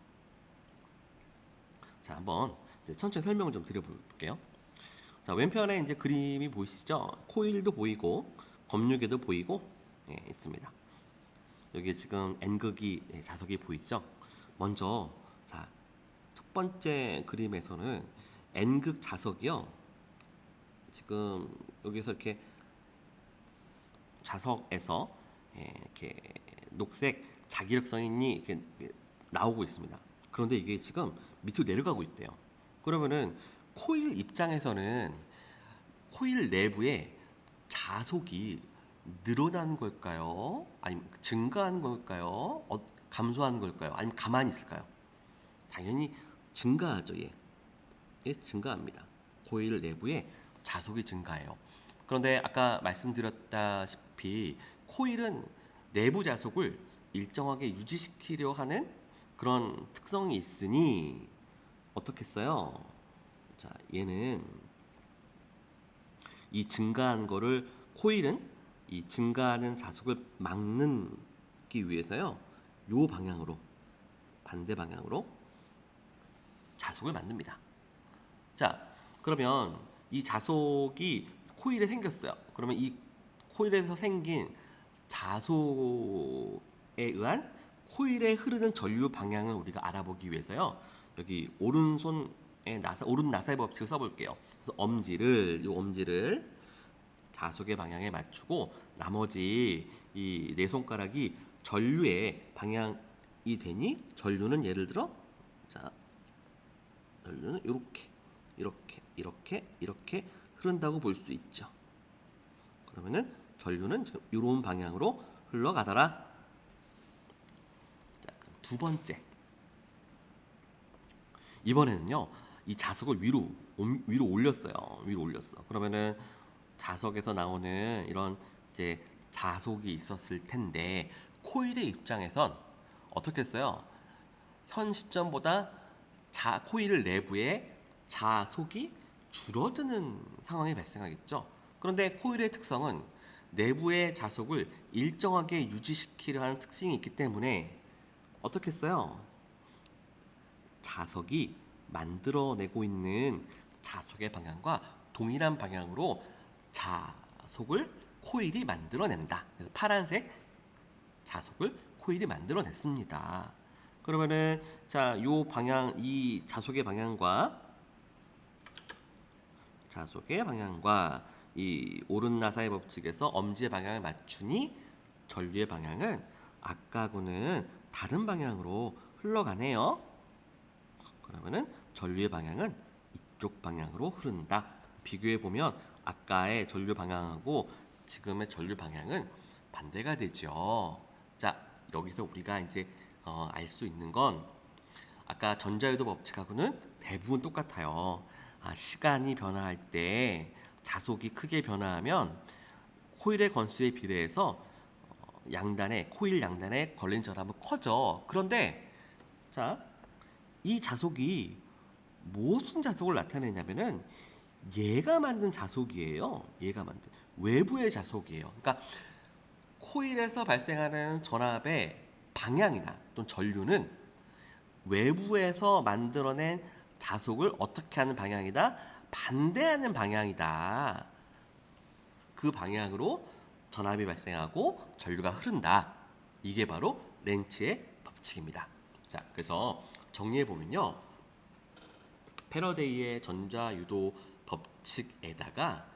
자, 한번 이제 천천히 설명을 좀 드려볼게요. 자, 왼편에 이제 그림이 보이시죠? 코일도 보이고 검유계도 보이고 있습니다. 여기 지금 N극이 자석이 보이죠? 먼저 자, 첫 번째 그림에서는 N극 자석이요. 지금 여기서 이렇게 자석에서 이렇게 녹색 자기력선이 이렇게 나오고 있습니다. 그런데 이게 지금 밑으로 내려가고 있대요. 그러면은 코일 입장에서는 코일 내부에 자속이 늘어난 걸까요? 아니면 증가한 걸까요? 감소한 걸까요? 아니면 가만히 있을까요? 당연히 증가하죠. 증가합니다. 코일 내부에 자속이 증가해요. 그런데 아까 말씀드렸다시피 코일은 내부 자속을 일정하게 유지시키려 하는 그런 특성이 있으니 어떻게 써요? 자, 얘는 이 증가한 거를 코일은 이 증가하는 자속을 막기 위해서요. 요 방향으로 반대 방향으로 자속을 만듭니다. 자, 그러면 이 자속이 코일에 생겼어요. 그러면 이 코일에서 생긴 자속에 의한 코일에 흐르는 전류 방향을 우리가 알아보기 위해서요. 여기 오른 나사의 법칙을 써볼게요. 그래서 엄지를 자속의 방향에 맞추고 나머지 이 네 손가락이 전류의 방향이 되니 전류는 예를 들어 전류는 이렇게 흐른다고 볼 수 있죠. 그러면은 전류는 지금 이런 방향으로 흘러가더라. 자, 그럼 두 번째. 이번에는요, 이 자석을 위로 올렸어요. 위로 올렸어. 그러면은 자석에서 나오는 이런 이제 자속이 있었을 텐데 코일의 입장에선 어떻게 했어요? 현 시점보다 코일 내부에 자속이 줄어드는 상황이 발생하겠죠. 그런데 코일의 특성은 내부의 자속을 일정하게 유지시키려 하는 특징이 있기 때문에 어떻게 했어요? 자석이 만들어내고 있는 자속의 방향과 동일한 방향으로 자속을 코일이 만들어낸다. 그래서 파란색 자속을 코일이 만들어냈습니다. 그러면은 자, 요 방향 이 자속의 방향과 이 오른나사의 법칙에서 엄지의 방향을 맞추니 전류의 방향은 아까하고는 다른 방향으로 흘러가네요. 그러면은 전류의 방향은 이쪽 방향으로 흐른다. 비교해 보면 아까의 전류 방향하고 지금의 전류 방향은 반대가 되죠. 자, 여기서 우리가 이제 알 수 있는 건 아까 전자유도 법칙하고는 대부분 똑같아요. 시간이 변화할 때 자속이 크게 변화하면 코일의 건수에 비례해서 코일 양단에 걸린 전압은 커져. 그런데 자, 이 자속이 무슨 자속을 나타내냐면은 얘가 만든 자속이에요. 얘가 만든 외부의 자속이에요. 그러니까 코일에서 발생하는 전압의 방향이나 또는 전류는 외부에서 만들어낸 자속을 어떻게 하는 방향이다? 반대하는 방향이다. 그 방향으로 전압이 발생하고 전류가 흐른다. 이게 바로 렌츠의 법칙입니다. 자, 그래서 정리해 보면요. 패러데이의 전자유도 법칙에다가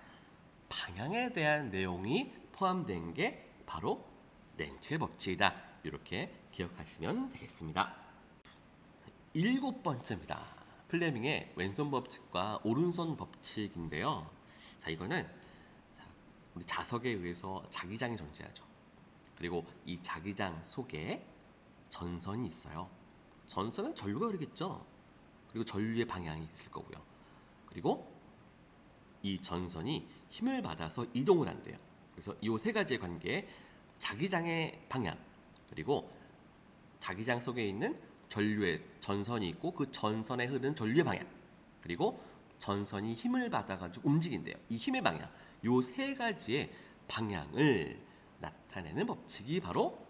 방향에 대한 내용이 포함된 게 바로 렌츠의 법칙이다. 이렇게 기억하시면 되겠습니다. 7번째입니다. 플레밍의 왼손 법칙과 오른손 법칙인데요. 자, 이거는 우리 자석에 의해서 자기장이 존재하죠. 그리고 이 자기장 속에 전선이 있어요. 전선은 전류가 흐르겠죠. 그리고 전류의 방향이 있을 거고요. 그리고 이 전선이 힘을 받아서 이동을 한대요. 그래서 이 세 가지의 관계, 자기장의 방향, 그리고 자기장 속에 있는 전류의 전선이 있고 그 전선에 흐르는 전류의 방향, 그리고 전선이 힘을 받아가지고 움직인대요. 이 힘의 방향, 이 세 가지의 방향을 나타내는 법칙이 바로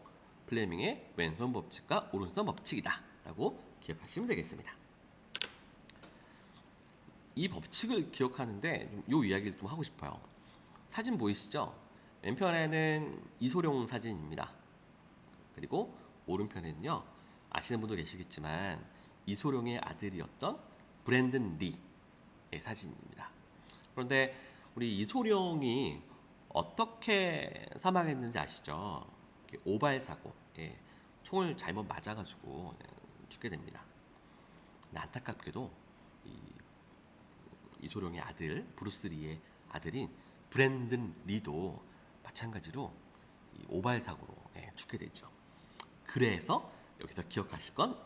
플레밍의 왼손 법칙과 오른손 법칙이다 라고 기억하시면 되겠습니다. 이 법칙을 기억하는데 이 이야기를 좀 하고 싶어요. 사진 보이시죠? 왼편에는 이소룡 사진입니다. 그리고 오른편에는요, 아시는 분도 계시겠지만 이소룡의 아들이었던 브랜든 리의 사진입니다. 그런데 우리 이소룡이 어떻게 사망했는지 아시죠? 오발 사고, 총을 잘못 맞아가지고 죽게 됩니다. 근데 안타깝게도 이소룡의 아들, 브루스 리의 아들인 브랜든 리도 마찬가지로 오발 사고로 죽게 되죠. 그래서 여기서 기억하실 건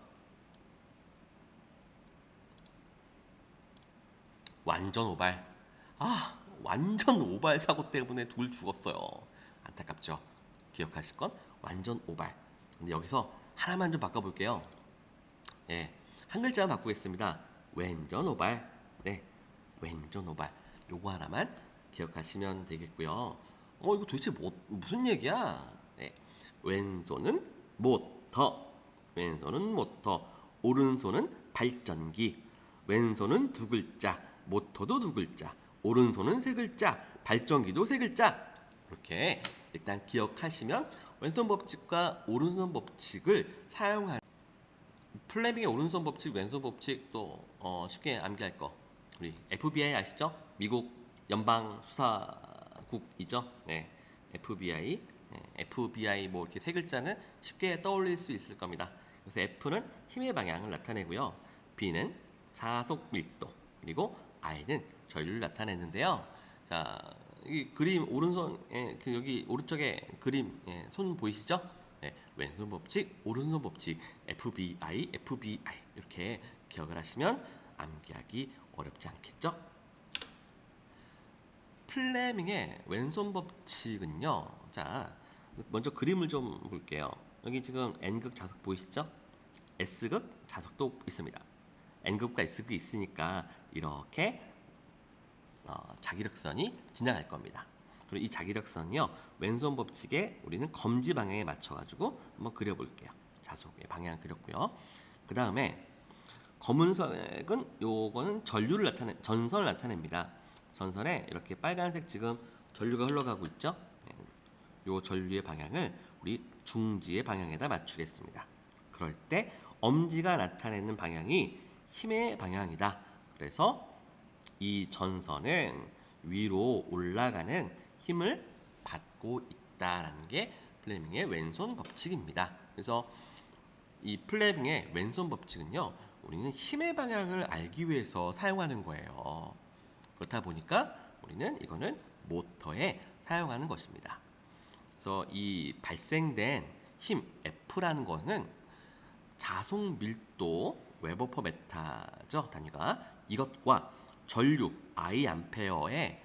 완전 오발. 완전 오발 사고 때문에 둘 죽었어요. 안타깝죠. 기억하실 건 완전 오발. 근데 여기서 하나만 좀 바꿔볼게요. 한 글자만 바꾸겠습니다. 왼전 오발. 네, 왼전 오발. 요거 하나만 기억하시면 되겠고요. 이거 도대체 무슨 얘기야? 네, 왼손은 모터, 왼손은 모터, 오른손은 발전기. 왼손은 두 글자, 모터도 두 글자, 오른손은 세 글자, 발전기도 세 글자. 이렇게 일단 기억하시면 왼손 법칙과 오른손 법칙을 사용한 플레밍의 오른손 법칙, 왼손 법칙 또 쉽게 암기할 거. 우리 FBI 아시죠? 미국 연방 수사국이죠. 네, FBI. FBI 뭐 이렇게 세 글자는 쉽게 떠올릴 수 있을 겁니다. 그래서 F는 힘의 방향을 나타내고요. B는 자속 밀도, 그리고 I는 전류를 나타내는데요. 자, 이 그림 오른손 여기 오른쪽에 그림 손 보이시죠? 왼손 법칙, 오른손 법칙, FBI, FBI 이렇게 기억을 하시면 암기하기 어렵지 않겠죠? 플레밍의 왼손 법칙은요. 자, 먼저 그림을 좀 볼게요. 여기 지금 N극 자석 보이시죠? S극 자석도 있습니다. N극과 S극이 있으니까 이렇게 자기력선이 지나갈 겁니다. 그리고 이 자기력선이요, 왼손 법칙에 우리는 검지 방향에 맞춰가지고 한번 그려볼게요. 자속의 방향 그렸고요. 그 다음에 검은색은 요거는 전선을 나타냅니다. 전선에 이렇게 빨간색 지금 전류가 흘러가고 있죠. 요 전류의 방향을 우리 중지의 방향에다 맞추겠습니다. 그럴 때 엄지가 나타내는 방향이 힘의 방향이다. 그래서 이 전선은 위로 올라가는 힘을 받고 있다라는 게 플레밍의 왼손 법칙입니다. 그래서 이 플레밍의 왼손 법칙은요, 우리는 힘의 방향을 알기 위해서 사용하는 거예요. 그렇다 보니까 우리는 이거는 모터에 사용하는 것입니다. 그래서 이 발생된 힘 F라는 거는 자속 밀도 웨버/메타죠, 단위가. 이것과 전류 I 암페어에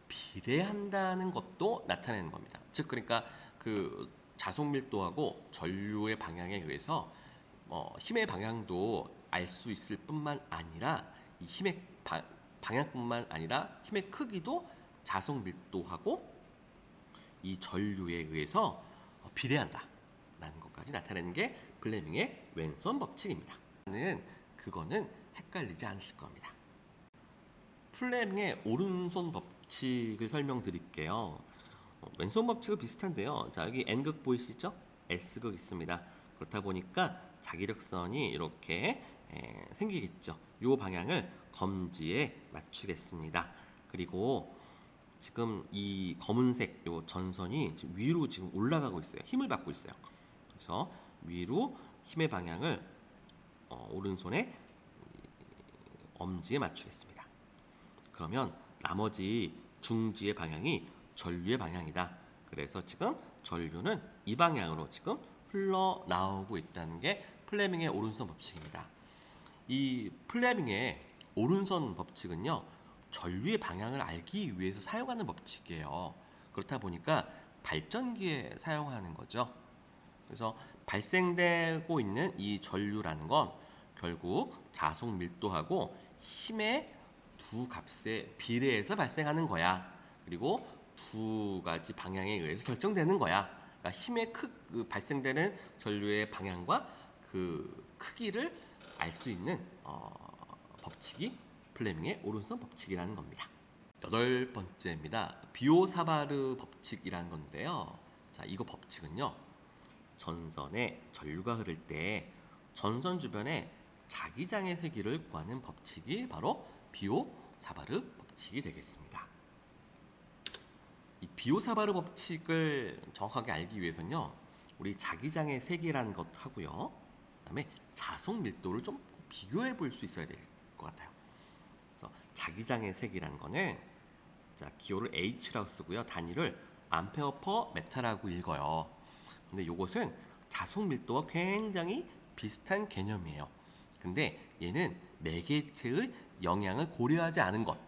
비례한다는 것도 나타내는 겁니다. 즉 그러니까 그 자속 밀도하고 전류의 방향에 의해서 힘의 방향도 알 수 있을 뿐만 아니라 이 힘의 방향뿐만 아니라 힘의 크기도 자속 밀도하고 이 전류에 의해서 비례한다라는 것까지 나타내는 게 플레밍의 왼손 법칙입니다. 그거는 헷갈리지 않으실 겁니다. 플레밍의 오른손 법칙을 설명드릴게요. 왼손 법칙은 비슷한데요. 자, 여기 N극 보이시죠? S극 있습니다. 그렇다 보니까 자기력선이 이렇게 생기겠죠. 이 방향을 검지에 맞추겠습니다. 그리고 지금 이 검은색 요 전선이 지금 위로 지금 올라가고 있어요. 힘을 받고 있어요. 그래서 위로 힘의 방향을 오른손에 엄지에 맞추겠습니다. 그러면 나머지 중지의 방향이 전류의 방향이다. 그래서 지금 전류는 이 방향으로 지금 흘러나오고 있다는 게 플레밍의 오른손 법칙입니다. 이 플레밍의 오른손 법칙은요, 전류의 방향을 알기 위해서 사용하는 법칙이에요. 그렇다 보니까 발전기에 사용하는 거죠. 그래서 발생되고 있는 이 전류라는 건 결국 자속 밀도하고 힘의 두 값에 비례해서 발생하는 거야. 그리고 두 가지 방향에 의해서 결정되는 거야. 그러니까 힘의 발생되는 전류의 방향과 그 크기를 알 수 있는 법칙이 플레밍의 오른손 법칙이라는 겁니다. 8번째입니다. 비오사바르 법칙이라는 건데요. 자, 이거 법칙은요, 전선에 전류가 흐를 때 전선 주변에 자기장의 세기를 구하는 법칙이 바로 비오사바르 법칙이 되겠습니다. 이 비오사바르 법칙을 정확하게 알기 위해서는요, 우리 자기장의 세기라는 것 하고요, 그다음에 자속 밀도를 좀 비교해 볼 수 있어야 될 것 같아요. 그래서 자기장의 세기라는 거는, 자, 기호를 H라고 쓰고요, 단위를 암페어 퍼 메타라고 읽어요. 근데 이것은 자속 밀도와 굉장히 비슷한 개념이에요. 근데 얘는 매개체의 영향을 고려하지 않은 것,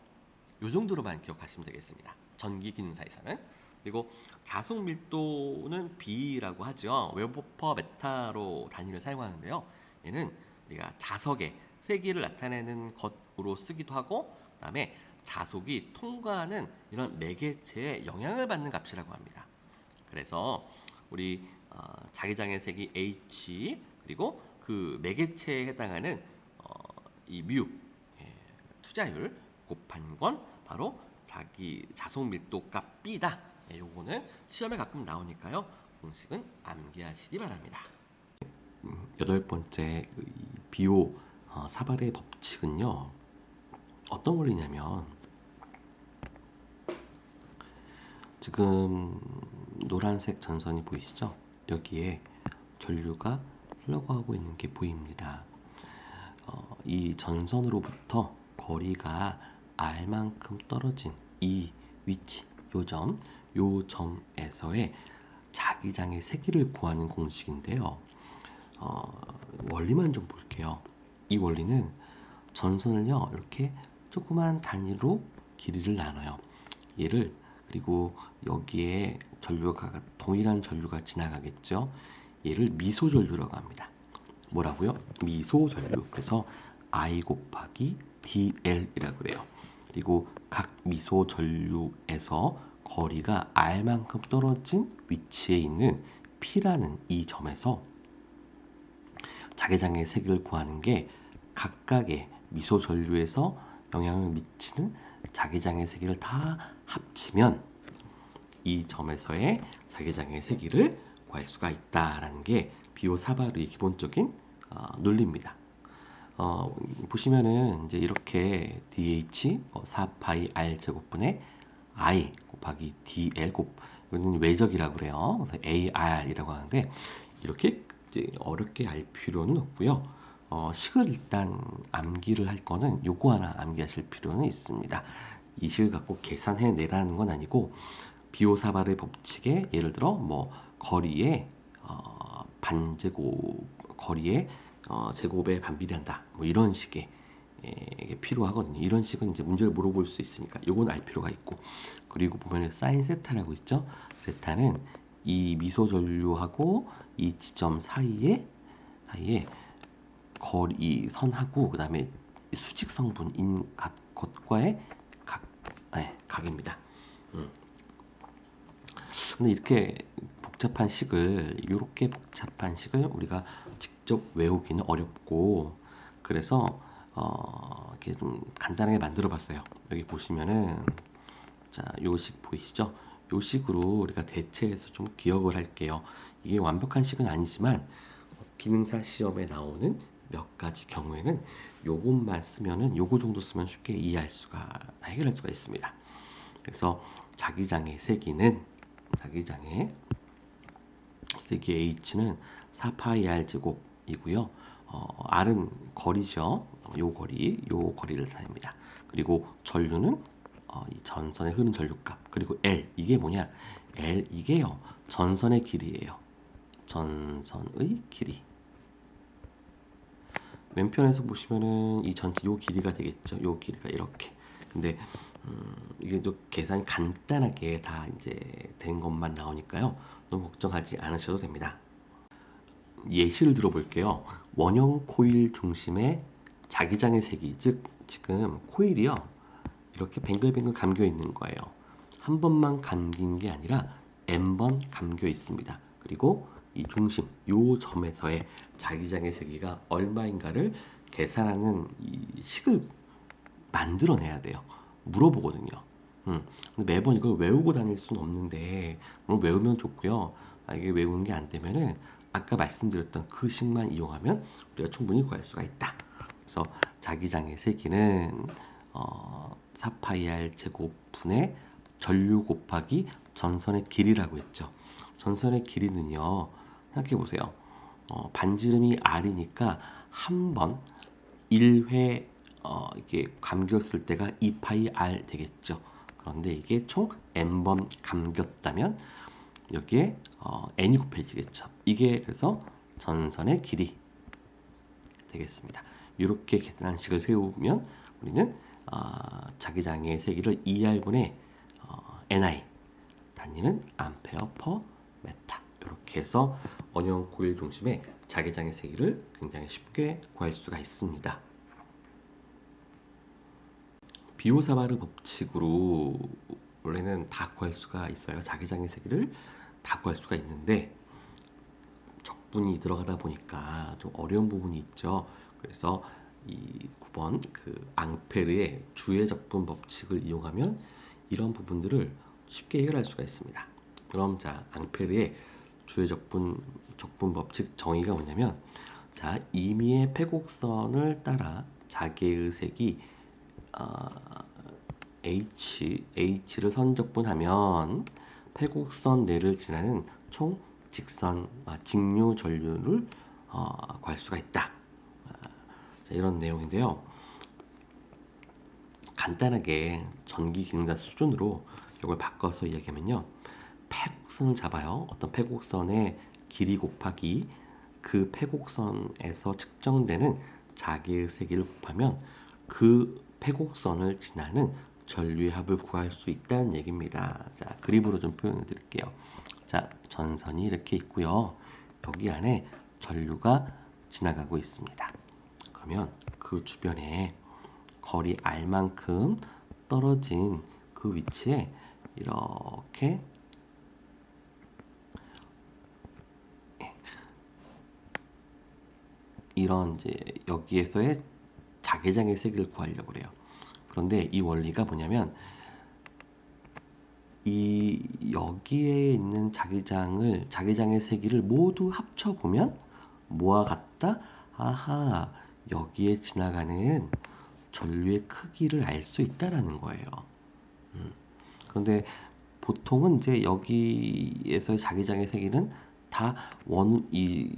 이 정도로만 기억하시면 되겠습니다. 전기 기능사에서는. 그리고 자속 밀도는 B라고 하죠. 웨버 메타로 단위를 사용하는데요. 얘는 우리가 자석의 세기를 나타내는 것으로 쓰기도 하고, 그다음에 자속이 통과하는 이런 매개체에 영향을 받는 값이라고 합니다. 그래서 우리 자기장의 세기 H, 그리고 그 매개체에 해당하는 이 뮤, 투자율 곱한 건 바로 자속 밀도 값 B다. 요거는 시험에 가끔 나오니까요, 공식은 암기하시기 바랍니다. 8번째 비오 사발의 법칙은요, 어떤 원리냐면, 지금 노란색 전선이 보이시죠? 여기에 전류가 흘러가고 있는 게 보입니다. 이 전선으로부터 거리가 R만큼 떨어진 이 위치, 요 점에서의 자기장의 세기를 구하는 공식인데요. 원리만 좀 볼게요. 이 원리는 전선을요, 이렇게 조그만 단위로 길이를 나눠요. 얘를, 그리고 여기에 전류가, 동일한 전류가 지나가겠죠. 얘를 미소 전류라고 합니다. 뭐라고요? 미소 전류. 그래서 I 곱하기 DL이라고 그래요. 그리고 각 미소 전류에서 거리가 R만큼 떨어진 위치에 있는 P라는 이 점에서 자기장의 세기를 구하는 게, 각각의 미소 전류에서 영향을 미치는 자기장의 세기를 다 합치면 이 점에서의 자기장의 세기를 구할 수가 있다라는 게 비오사바르의 기본적인 눌립니다. 보시면은 이제 이렇게 dh 4파이 r 제곱분의 i 곱하기 dl 이거는 외적이라고 그래요. 그래서 ar이라고 하는데 이렇게 이제 어렵게 알 필요는 없고요. 식을 일단 암기를 할 거는 요거 하나 암기하실 필요는 있습니다. 이 식을 갖고 계산해 내라는 건 아니고 비오사바르 법칙에 예를 들어 뭐 거리에 반제곱 거리에 제곱에 반비례한다. 뭐 이런 식의 이게 필요하거든요. 이런 식은 이제 문제를 물어볼 수 있으니까 요건 알 필요가 있고 그리고 보면은 사인 세타라고 있죠. 세타는 이 미소 전류하고 이 지점 사이에 거리 선하고 그다음에 수직 성분인 것과의 각입니다. 근데 이렇게 이렇게 복잡한 식을 우리가 직접 외우기는 어렵고 그래서 이렇게 좀 간단하게 만들어 봤어요. 여기 보시면은 자, 요 식 보이시죠? 요 식으로 우리가 대체해서 좀 기억을 할게요. 이게 완벽한 식은 아니지만 기능사 시험에 나오는 몇 가지 경우에는 요것만 쓰면은 요거 정도 쓰면 쉽게 해결할 수가 있습니다. 그래서 자기장의 세기는 h는 4파이 r 제곱이고요. r은 거리죠. 요 거리를 나타냅니다. 그리고 전류는 이 전선에 흐르는 전류값. 그리고 L 이게 뭐냐? L 이게요. 전선의 길이에요. 전선의 길이. 왼편에서 보시면은 이 전체 요 길이가 되겠죠. 요 길이가 이렇게. 근데 이게 좀 계산이 간단하게 다 이제 된 것만 나오니까요. 너무 걱정하지 않으셔도 됩니다. 예시를 들어볼게요. 원형 코일 중심에 자기장의 세기, 즉 지금 코일이요. 이렇게 뱅글뱅글 감겨 있는 거예요. 한 번만 감긴 게 아니라 n번 감겨 있습니다. 그리고 이 중심, 요 점에서의 자기장의 세기가 얼마인가를 계산하는 이 식을 만들어내야 돼요. 물어보거든요. 근데 매번 이걸 외우고 다닐 수는 없는데 외우면 좋고요. 이게 외우는 게 안 되면은 아까 말씀드렸던 그 식만 이용하면 우리가 충분히 구할 수가 있다. 그래서 자기장의 세기는 4파이R 제곱분의 전류 곱하기 전선의 길이라고 했죠. 전선의 길이는요. 생각해 보세요. 반지름이 R이니까 한 번 1회 이게 감겼을 때가 2파이 R 되겠죠. 그런데 이게 총 n번 감겼다면 여기에 n이 곱해지겠죠. 이게 그래서 전선의 길이 되겠습니다. 이렇게 계산식을 세우면 우리는 자기장의 세기를 ER분의 NI 단위는 암페어 퍼 메타 이렇게 해서 원형 코일 중심의 자기장의 세기를 굉장히 쉽게 구할 수가 있습니다. 비오사바르 법칙으로 원래는 다 구할 수가 있어요. 자기장의 세기를 다 구할 수가 있는데 적분이 들어가다 보니까 좀 어려운 부분이 있죠. 그래서 이 9번 그 앙페르의 주의 적분 법칙을 이용하면 이런 부분들을 쉽게 해결할 수가 있습니다. 그럼 자, 앙페르의 주의 적분 법칙 정의가 뭐냐면 자, 임의의 패곡선을 따라 자개의 색이 H를 선적분하면 패곡선 내를 지나는 총 직류 전류를 구할 수가 있다. 자, 이런 내용인데요. 간단하게 전기 기능자 수준으로 이걸 바꿔서 이야기하면요. 패곡선을 잡아요. 어떤 패곡선의 길이 곱하기 그 패곡선에서 측정되는 자개의 세기를 곱하면 그 패곡선을 지나는 전류의 합을 구할 수 있다는 얘기입니다. 자, 그림으로 좀 표현해 드릴게요. 자, 전선이 이렇게 있고요. 여기 안에 전류가 지나가고 있습니다. 그러면 그 주변에 거리 R만큼 떨어진 그 위치에 이렇게 이런 이제 여기에서의 자개장의 세기를 구하려고 그래요. 그런데 이 원리가 뭐냐면 이 여기에 있는 자기장의 세기를 모두 합쳐 보면 뭐와 같다? 아하, 여기에 지나가는 전류의 크기를 알 수 있다라는 거예요. 그런데 보통은 이제 여기에서의 자기장의 세기는 다 이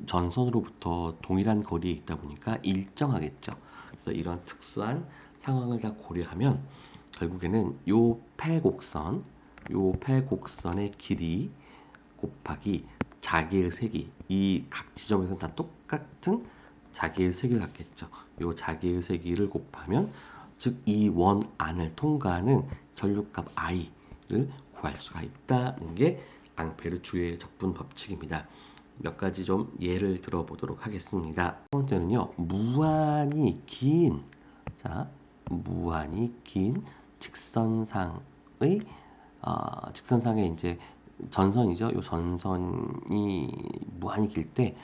전선으로부터 동일한 거리에 있다 보니까 일정하겠죠. 그래서 이런 특수한 상황을 다 고려하면 결국에는 요 폐곡선의 길이 곱하기 자기의 세기, 이 각 지점에서 다 똑같은 자기의 세기를 갖겠죠. 요 자기의 세기를 곱하면 즉 이 원 안을 통과하는 전류값 I를 구할 수가 있다는 게 앙페르 주의 적분 법칙입니다. 몇 가지 좀 예를 들어보도록 하겠습니다. 첫 번째는요, 무한히 긴 직선상의 직선상의 이제 전선이죠. 이 전선이 무한히 길 때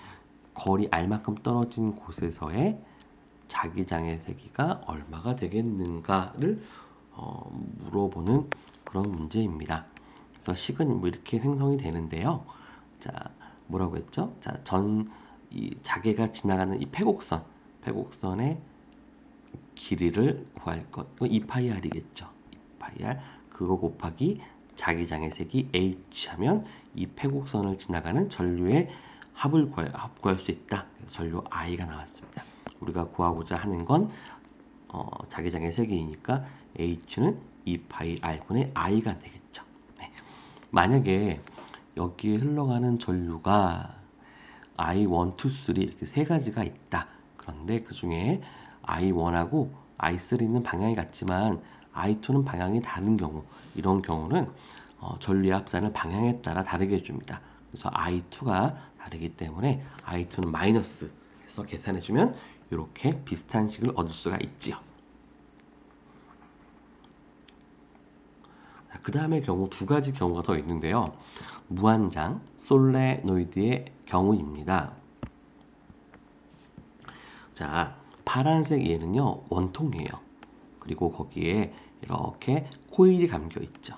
거리 R만큼 떨어진 곳에서의 자기장의 세기가 얼마가 되겠는가를 물어보는 그런 문제입니다. 그래서 식은 뭐 이렇게 생성이 되는데요. 자, 뭐라고 했죠? 자, 이 자개가 지나가는 이 폐곡선의 길이를 구할 것. 2파이 R이겠죠. 2파이 R. 그거 곱하기 자기장의 색이 H 하면 이 폐곡선을 지나가는 전류의 합을 구할 수 있다. 그래서 전류 I가 나왔습니다. 우리가 구하고자 하는 건 자기장의 세기이니까 H는 2파이 R분의 I가 되겠죠. 네. 만약에 여기에 흘러가는 전류가 I1, 2, 3 이렇게 세 가지가 있다. 그런데 그 중에 I1하고 I3는 방향이 같지만 I2는 방향이 다른 경우, 이런 경우는 전류의 합산을 방향에 따라 다르게 해줍니다. 그래서 I2가 다르기 때문에 I2는 마이너스 해서 계산해주면 이렇게 비슷한 식을 얻을 수가 있지요. 그 다음의 경우 두 가지 경우가 더 있는데요. 무한장 솔레노이드의 경우입니다. 자, 파란색 얘는요, 원통이에요. 그리고 거기에 이렇게 코일이 감겨 있죠.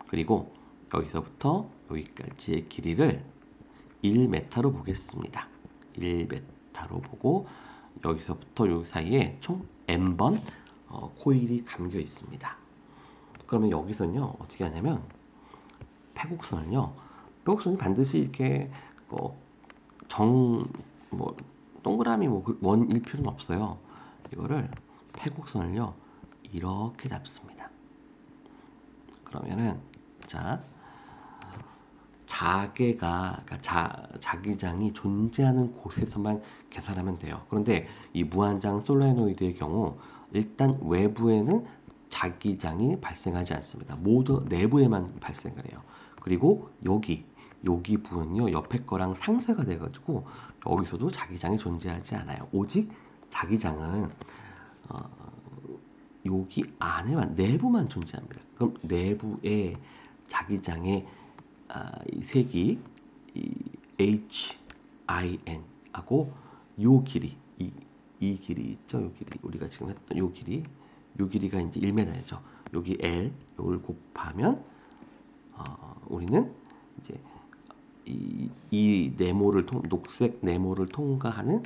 그리고 여기서부터 여기까지의 길이를 1m로 보겠습니다. 1m로 보고 여기서부터 요 사이에 총 n번 코일이 감겨 있습니다. 그러면 여기서는요, 어떻게 하냐면 폐곡선이 반드시 이렇게 뭐 동그라미 원일 필요는 없어요. 이거를 폐곡선을요 이렇게 잡습니다. 그러면은 자 그러니까 자기장이 존재하는 곳에서만 계산하면 돼요. 그런데 이 무한장 솔레노이드의 경우 일단 외부에는 자기장이 발생하지 않습니다. 모두 내부에만 발생을 해요. 그리고 여기 부분은요 옆에 거랑 상쇄가 돼가지고 여기서도 자기장이 존재하지 않아요. 오직 자기장은 여기 안에만 내부만 존재합니다. 그럼 내부의 자기장의 이 색이 이 HIN 하고 요 길이 이 길이 있죠. 요 길이 우리가 지금 했던 요 길이가 이제 1m죠. 여기 L 요걸 곱하면 우리는 이제 이 네모를 녹색 네모를 통과하는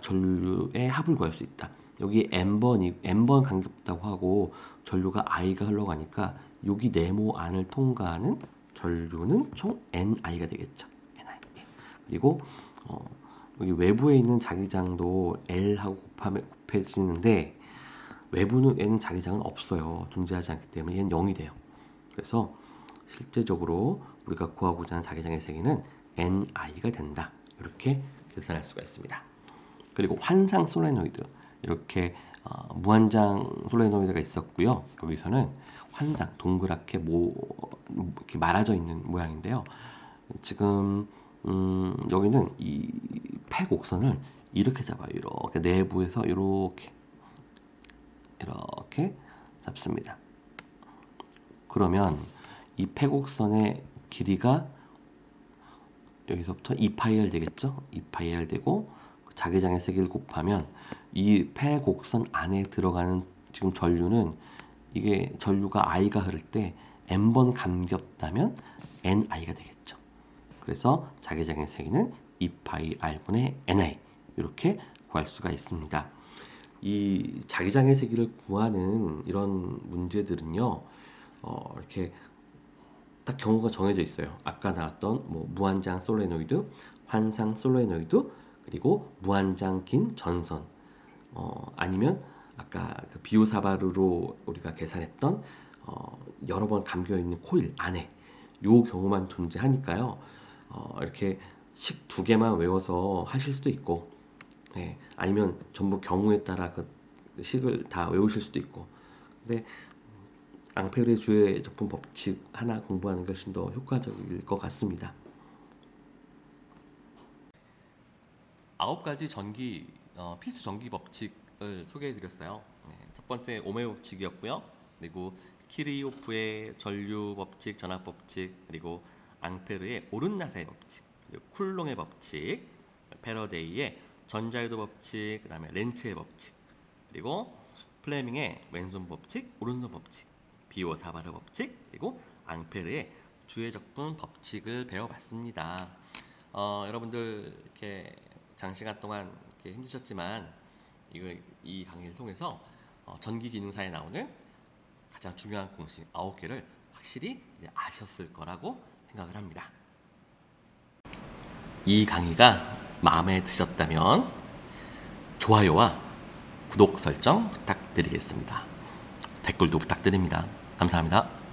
전류의 합을 구할 수 있다. 여기 n번 간격다고 하고 전류가 i가 흘러가니까 여기 네모 안을 통과하는 전류는 총 ni가 되겠죠. ni. 그리고 여기 외부에 있는 자기장도 L하고 곱해지는데 외부에는 자기장은 없어요. 존재하지 않기 때문에 얘는 0이 돼요. 그래서 실제적으로 우리가 구하고자 하는 자기장의 세기는 ni가 된다. 이렇게 계산할 수가 있습니다. 그리고 환상 솔레노이드 이렇게 무한장 솔레노이드가 있었고요. 여기서는 환상 동그랗게 이렇게 말아져 있는 모양인데요. 지금 여기는 이 폐곡선을 이렇게 잡아요. 이렇게 내부에서 이렇게 잡습니다. 그러면 이 폐곡선의 길이가 여기서부터 2파이R 되겠죠? 2파이R 되고 자기장의 세기를 곱하면 이 폐곡선 안에 들어가는 지금 전류는 이게 전류가 I가 흐를 때 n번 감겼다면 ni가 되겠죠. 그래서 자기장의 세기는 2파이 R분의 ni 이렇게 구할 수가 있습니다. 이 자기장의 세기를 구하는 이런 문제들은요, 이렇게 딱 경우가 정해져 있어요. 아까 나왔던 뭐 무한장 솔레노이드, 환상 솔레노이드, 그리고 무한장 긴 전선, 아니면 아까 그 비오사바르로 우리가 계산했던 여러 번 감겨 있는 코일 안에 요 경우만 존재하니까요. 이렇게 식 두 개만 외워서 하실 수도 있고, 예, 아니면 전부 경우에 따라 그 식을 다 외우실 수도 있고. 근데 앙페르의 주의 적분 법칙 하나 공부하는 것이 더 효과적일 것 같습니다. 9가지 필수 전기 법칙을 소개해드렸어요. 첫 번째 오메 법칙이었고요. 그리고 키르호프의 전류 법칙, 전압 법칙, 그리고 앙페르의 오른나사의 법칙, 그리고 쿨롱의 법칙, 패러데이의 전자유도 법칙, 그다음에 렌츠의 법칙, 그리고 플레밍의 왼손 법칙, 오른손 법칙, 비오 사바르 법칙, 그리고 앙페르의 주의 적분 법칙을 배워봤습니다. 여러분들 이렇게 장시간 동안 이렇게 힘드셨지만 이 강의를 통해서 전기 기능사에 나오는 가장 중요한 공식 9개를 확실히 이제 아셨을 거라고 생각을 합니다. 이 강의가 마음에 드셨다면 좋아요와 구독 설정 부탁드리겠습니다. 댓글도 부탁드립니다. 감사합니다.